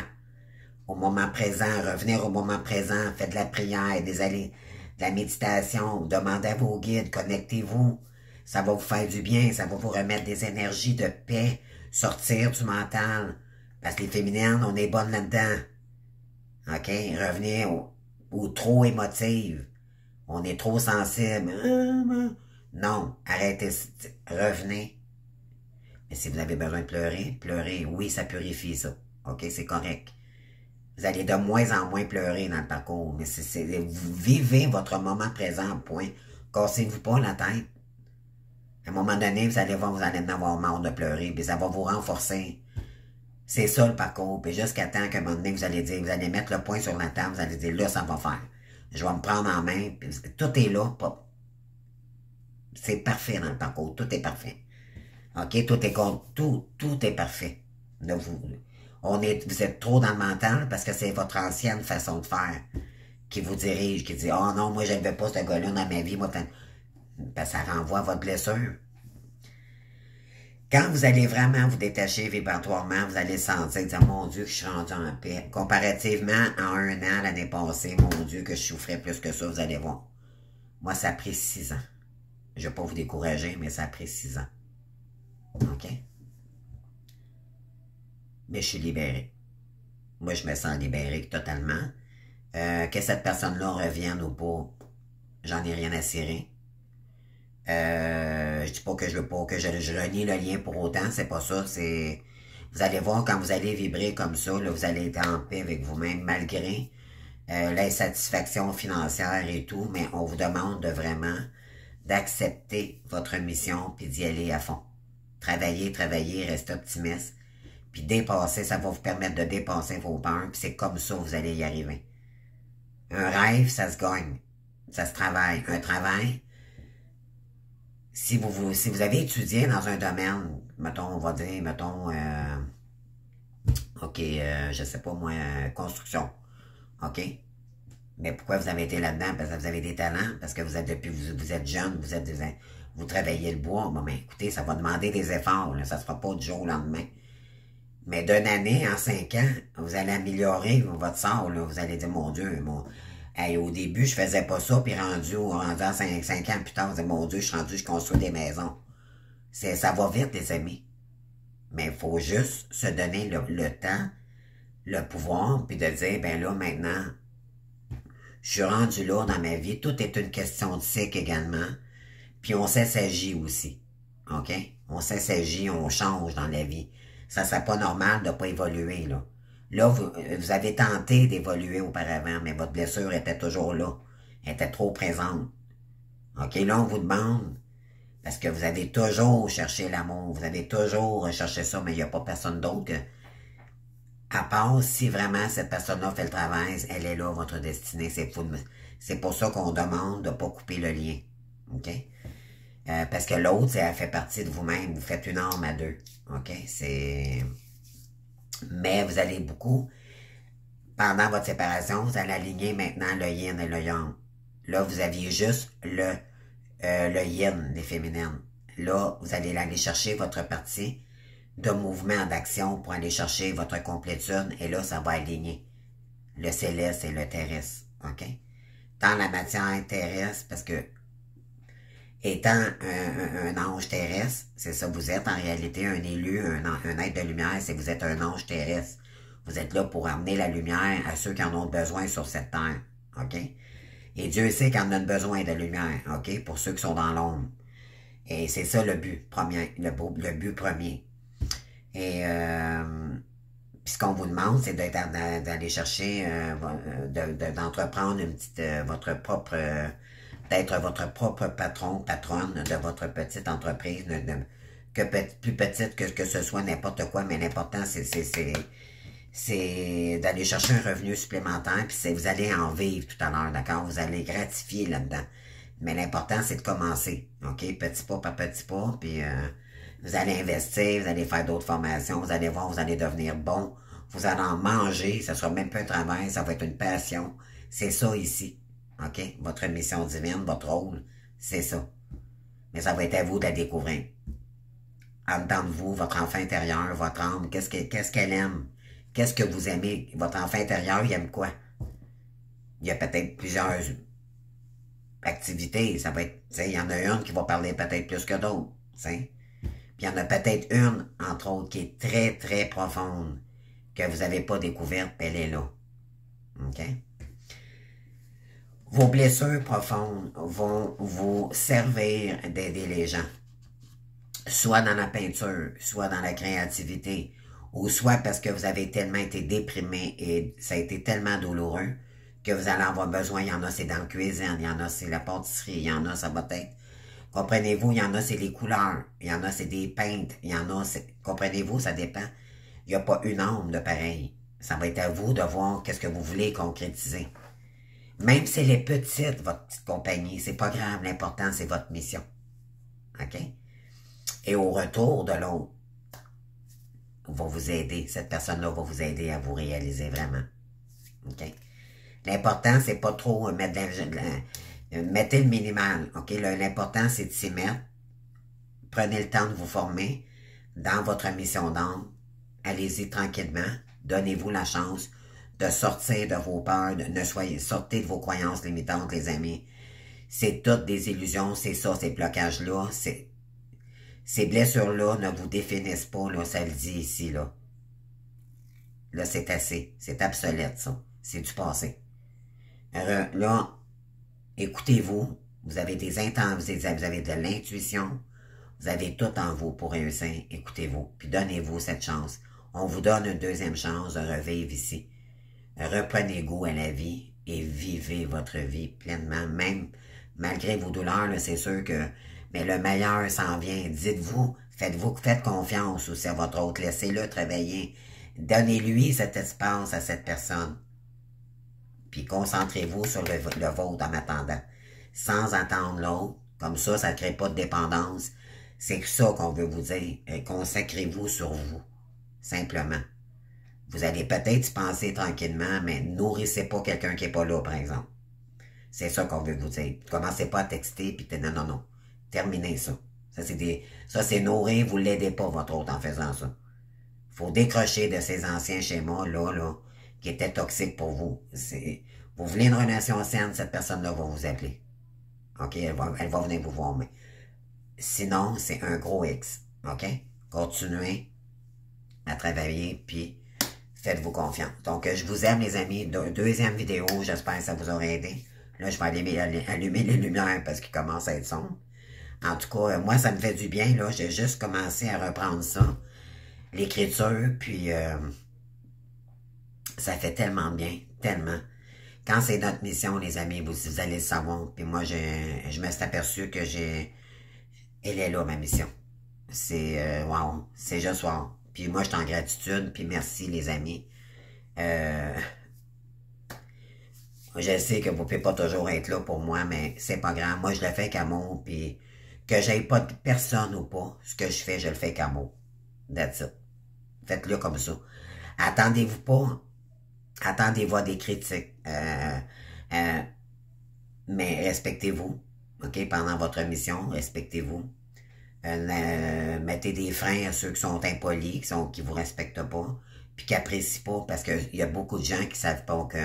Au moment présent, revenir au moment présent, faites de la prière, de la méditation, demandez à vos guides, connectez-vous. Ça va vous faire du bien, ça va vous remettre des énergies de paix, sortir du mental. Parce que les féminines, on est bonnes là-dedans. OK? Revenez au trop émotive. On est trop sensible. Non, arrêtez, revenez. Mais si vous avez besoin de pleurer, pleurez. Oui, ça purifie ça. OK, c'est correct. Vous allez de moins en moins pleurer dans le parcours. Mais vous vivez votre moment présent, point. Cassez-vous pas la tête. À un moment donné, vous allez voir, vous allez en avoir marre de pleurer, puis ça va vous renforcer. C'est ça le parcours. Puis jusqu'à temps qu'à un moment donné, vous allez mettre le point sur la table, vous allez dire, là, ça va faire. Je vais me prendre en main, puis tout est là. C'est parfait dans le parcours, tout est parfait. OK, tout est parfait. Là, vous êtes trop dans le mental parce que c'est votre ancienne façon de faire qui vous dirige, qui dit, oh non, moi, je ne veux pas ce gars-là dans ma vie, moi, ben, ça renvoie à votre blessure. Quand vous allez vraiment vous détacher vibratoirement, vous allez sentir, dire, mon Dieu, que je suis rendu en paix. Comparativement à 1 an l'année passée, mon Dieu, que je souffrais plus que ça, vous allez voir. Moi, ça a pris 6 ans. Je ne vais pas vous décourager, mais ça a pris 6 ans. OK? Mais je suis libéré. Moi, je me sens libéré totalement. Que cette personne-là revienne ou pas, j'en ai rien à cirer. Je dis pas que je veux pas, que je renie le lien pour autant, c'est pas ça, c'est... Vous allez voir, quand vous allez vibrer comme ça, là, vous allez être en paix avec vous-même, malgré l'insatisfaction financière et tout, mais on vous demande de vraiment d'accepter votre mission puis d'y aller à fond. Travailler, restez optimiste, puis dépasser, ça va vous permettre de dépasser vos peurs, puis c'est comme ça que vous allez y arriver. Un rêve, ça se gagne, ça se travaille. Un travail, si vous avez étudié dans un domaine, mettons, on va dire, OK, je sais pas moi, construction, OK? Mais pourquoi vous avez été là-dedans? Parce que vous avez des talents, parce que vous êtes jeune, vous travaillez le bois. Bon, ben, écoutez, ça va demander des efforts, là, ça se fera pas du jour au lendemain. Mais d'une année, en 5 ans, vous allez améliorer votre sort, là. Vous allez dire, mon Dieu, hey, au début, je faisais pas ça, puis rendu à 5 ans plus tard, vous dites, mon Dieu, je construis des maisons. Ça va vite, les amis. Mais il faut juste se donner le temps, le pouvoir, puis de dire, ben là, maintenant, je suis rendu là dans ma vie. Tout est une question de cycle également. Puis on s'agit aussi. OK? On s'agit, on change dans la vie. Ça serait pas normal de pas évoluer, là. Là, vous avez tenté d'évoluer auparavant, mais votre blessure était toujours là. Elle était trop présente. OK? Là, on vous demande, parce que vous avez toujours cherché l'amour, vous avez toujours recherché ça, mais il n'y a pas personne d'autre que... À part si vraiment cette personne-là fait le travail, elle est là, votre destinée, c'est fou. C'est pour ça qu'on demande de ne pas couper le lien. OK? Parce que l'autre, elle fait partie de vous-même. Vous faites une arme à deux. OK? Mais vous allez beaucoup, pendant votre séparation, vous allez aligner maintenant le yin et le yang. Là, vous aviez juste le yin, les féminines. Là, vous allez aller chercher votre partie de mouvement, d'action pour aller chercher votre complétude. Et là, ça va aligner le céleste et le terrestre. OK? Dans la matière terrestre, parce que étant un ange terrestre, c'est ça, vous êtes en réalité un élu, un être de lumière, c'est que vous êtes un ange terrestre. Vous êtes là pour amener la lumière à ceux qui en ont besoin sur cette terre. OK? Et Dieu sait qu'on a besoin de lumière, OK? Pour ceux qui sont dans l'ombre. Et c'est ça le but premier, le but premier. Et puis ce qu'on vous demande, c'est d'aller chercher, d'entreprendre une petite, d'être votre propre patron, patronne de votre petite entreprise, plus petite que ce soit n'importe quoi, mais l'important, c'est d'aller chercher un revenu supplémentaire, puis vous allez en vivre tout à l'heure, d'accord? Vous allez gratifier là-dedans. Mais l'important, c'est de commencer, OK? Petit pas par petit pas, puis vous allez investir, vous allez faire d'autres formations, vous allez voir, vous allez devenir bon, vous allez en manger, ça sera même pas un travail, ça va être une passion. C'est ça ici, OK? Votre mission divine, votre rôle, c'est ça. Mais ça va être à vous de la découvrir. En dedans de vous, votre enfant intérieur, votre âme, qu'est-ce qu'elle aime? Qu'est-ce que vous aimez? Votre enfant intérieur, il aime quoi? Il y a peut-être plusieurs activités. Ça va être, il y en a une qui va parler peut-être plus que d'autres. Puis il y en a peut-être une, entre autres, qui est très, très profonde, que vous n'avez pas découverte, puis elle est là. OK? Vos blessures profondes vont vous servir d'aider les gens. Soit dans la peinture, soit dans la créativité, ou soit parce que vous avez tellement été déprimé et ça a été tellement douloureux que vous allez avoir besoin. Il y en a, c'est dans la cuisine, il y en a, c'est la pâtisserie, il y en a, ça va être... Comprenez-vous, il y en a, c'est les couleurs, il y en a, c'est des peintes, il y en a, comprenez-vous, ça dépend. Il n'y a pas une âme de pareil. Ça va être à vous de voir qu'est-ce que vous voulez concrétiser. Même si elle est petite, votre petite compagnie, c'est pas grave, l'important, c'est votre mission. OK? Et au retour de l'autre, va vous aider, cette personne-là va vous aider à vous réaliser vraiment. OK? L'important, c'est pas trop mettez le minimal. OK? L'important, c'est de s'y mettre. Prenez le temps de vous former dans votre mission d'âme. Allez-y tranquillement. Donnez-vous la chance de sortir de vos peurs, sortez de vos croyances limitantes, les amis. C'est toutes des illusions, c'est ça, ces blocages-là, ces blessures-là ne vous définissent pas, là, ça le dit ici, là. Là, c'est assez. C'est obsolète, ça. C'est du passé. Là, écoutez-vous. Vous avez des intentions, vous avez de l'intuition. Vous avez tout en vous pour réussir. Écoutez-vous. Puis donnez-vous cette chance. On vous donne une deuxième chance de revivre ici. Reprenez goût à la vie et vivez votre vie pleinement. Même malgré vos douleurs, c'est sûr que mais le meilleur s'en vient. Dites-vous, faites confiance aussi à votre autre. Laissez-le travailler. Donnez-lui cet espace à cette personne. Puis concentrez-vous sur le vôtre en attendant. Sans attendre l'autre. Comme ça ne crée pas de dépendance. C'est ça qu'on veut vous dire. Consacrez-vous sur vous. Simplement. Vous allez peut-être y penser tranquillement, mais nourrissez pas quelqu'un qui n'est pas là, par exemple. C'est ça qu'on veut vous dire. Commencez pas à texter, puis non. Terminez ça. Ça, c'est nourrir, vous ne l'aidez pas, votre autre, en faisant ça. Faut décrocher de ces anciens schémas, là, qui étaient toxiques pour vous. Vous voulez une relation saine, cette personne-là va vous appeler. OK? Elle va venir vous voir, mais sinon, c'est un gros X. OK? Continuez à travailler, puis faites-vous confiance. Donc, je vous aime, les amis. Deuxième vidéo, j'espère que ça vous aura aidé. Là, je vais allumer les lumières parce qu'il commence à être sombre. En tout cas, moi, ça me fait du bien, là. J'ai juste commencé à reprendre ça. L'écriture, puis ça fait tellement bien, tellement. Quand c'est notre mission, les amis, vous allez le savoir. Puis moi, je me suis aperçu que elle est là, ma mission. C'est, wow, c'est juste wow. Puis moi, je suis en gratitude, puis merci, les amis. Je sais que vous ne pouvez pas toujours être là pour moi, mais c'est pas grave. Moi, je le fais qu'amour, puis que j'aille pas de personne ou pas, ce que je fais, je le fais qu'amour. That's it. Faites-le comme ça. Attendez-vous pas. Attendez-vous à des critiques. Euh, mais respectez-vous. OK? Pendant votre mission, respectez-vous. Mettez des freins à ceux qui sont impolis, qui vous respectent pas, puis qui apprécient pas, parce qu'il y a beaucoup de gens qui savent pas que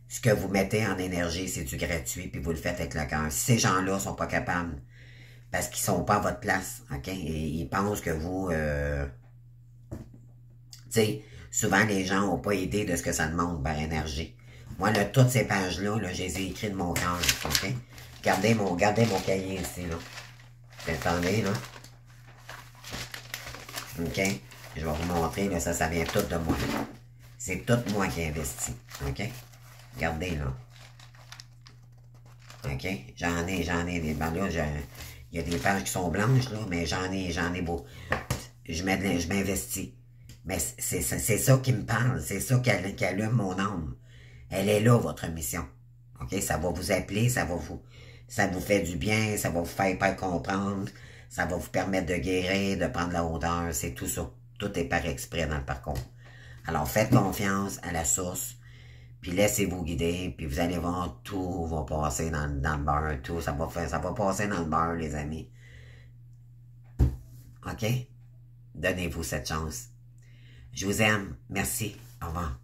ce que vous mettez en énergie, c'est du gratuit, puis vous le faites avec le cœur. Si ces gens-là sont pas capables, parce qu'ils sont pas à votre place, OK? Et ils pensent que vous, tu sais, souvent les gens n'ont pas idée de ce que ça demande par énergie. Moi, là, toutes ces pages-là, là, je les ai écrites de mon cœur, OK? Gardez mon cahier ici, là. Attendez, là. OK? Je vais vous montrer, là, ça vient tout de moi. C'est tout moi qui investis, OK? Regardez, là. OK? J'en ai. Ben là, il y a des pages qui sont blanches, là, mais j'en ai beau. Je m'investis. Mais c'est ça qui me parle. C'est ça qui allume mon âme. Elle est là, votre mission. OK? Ça va vous appeler, ça vous fait du bien, ça va vous faire comprendre, ça va vous permettre de guérir, de prendre la hauteur. C'est tout ça. Tout est par exprès dans le parcours. Alors, faites confiance à la source. Puis laissez-vous guider, puis vous allez voir, tout va passer dans le beurre, tout, ça va passer dans le beurre, les amis. OK? Donnez-vous cette chance. Je vous aime. Merci. Au revoir.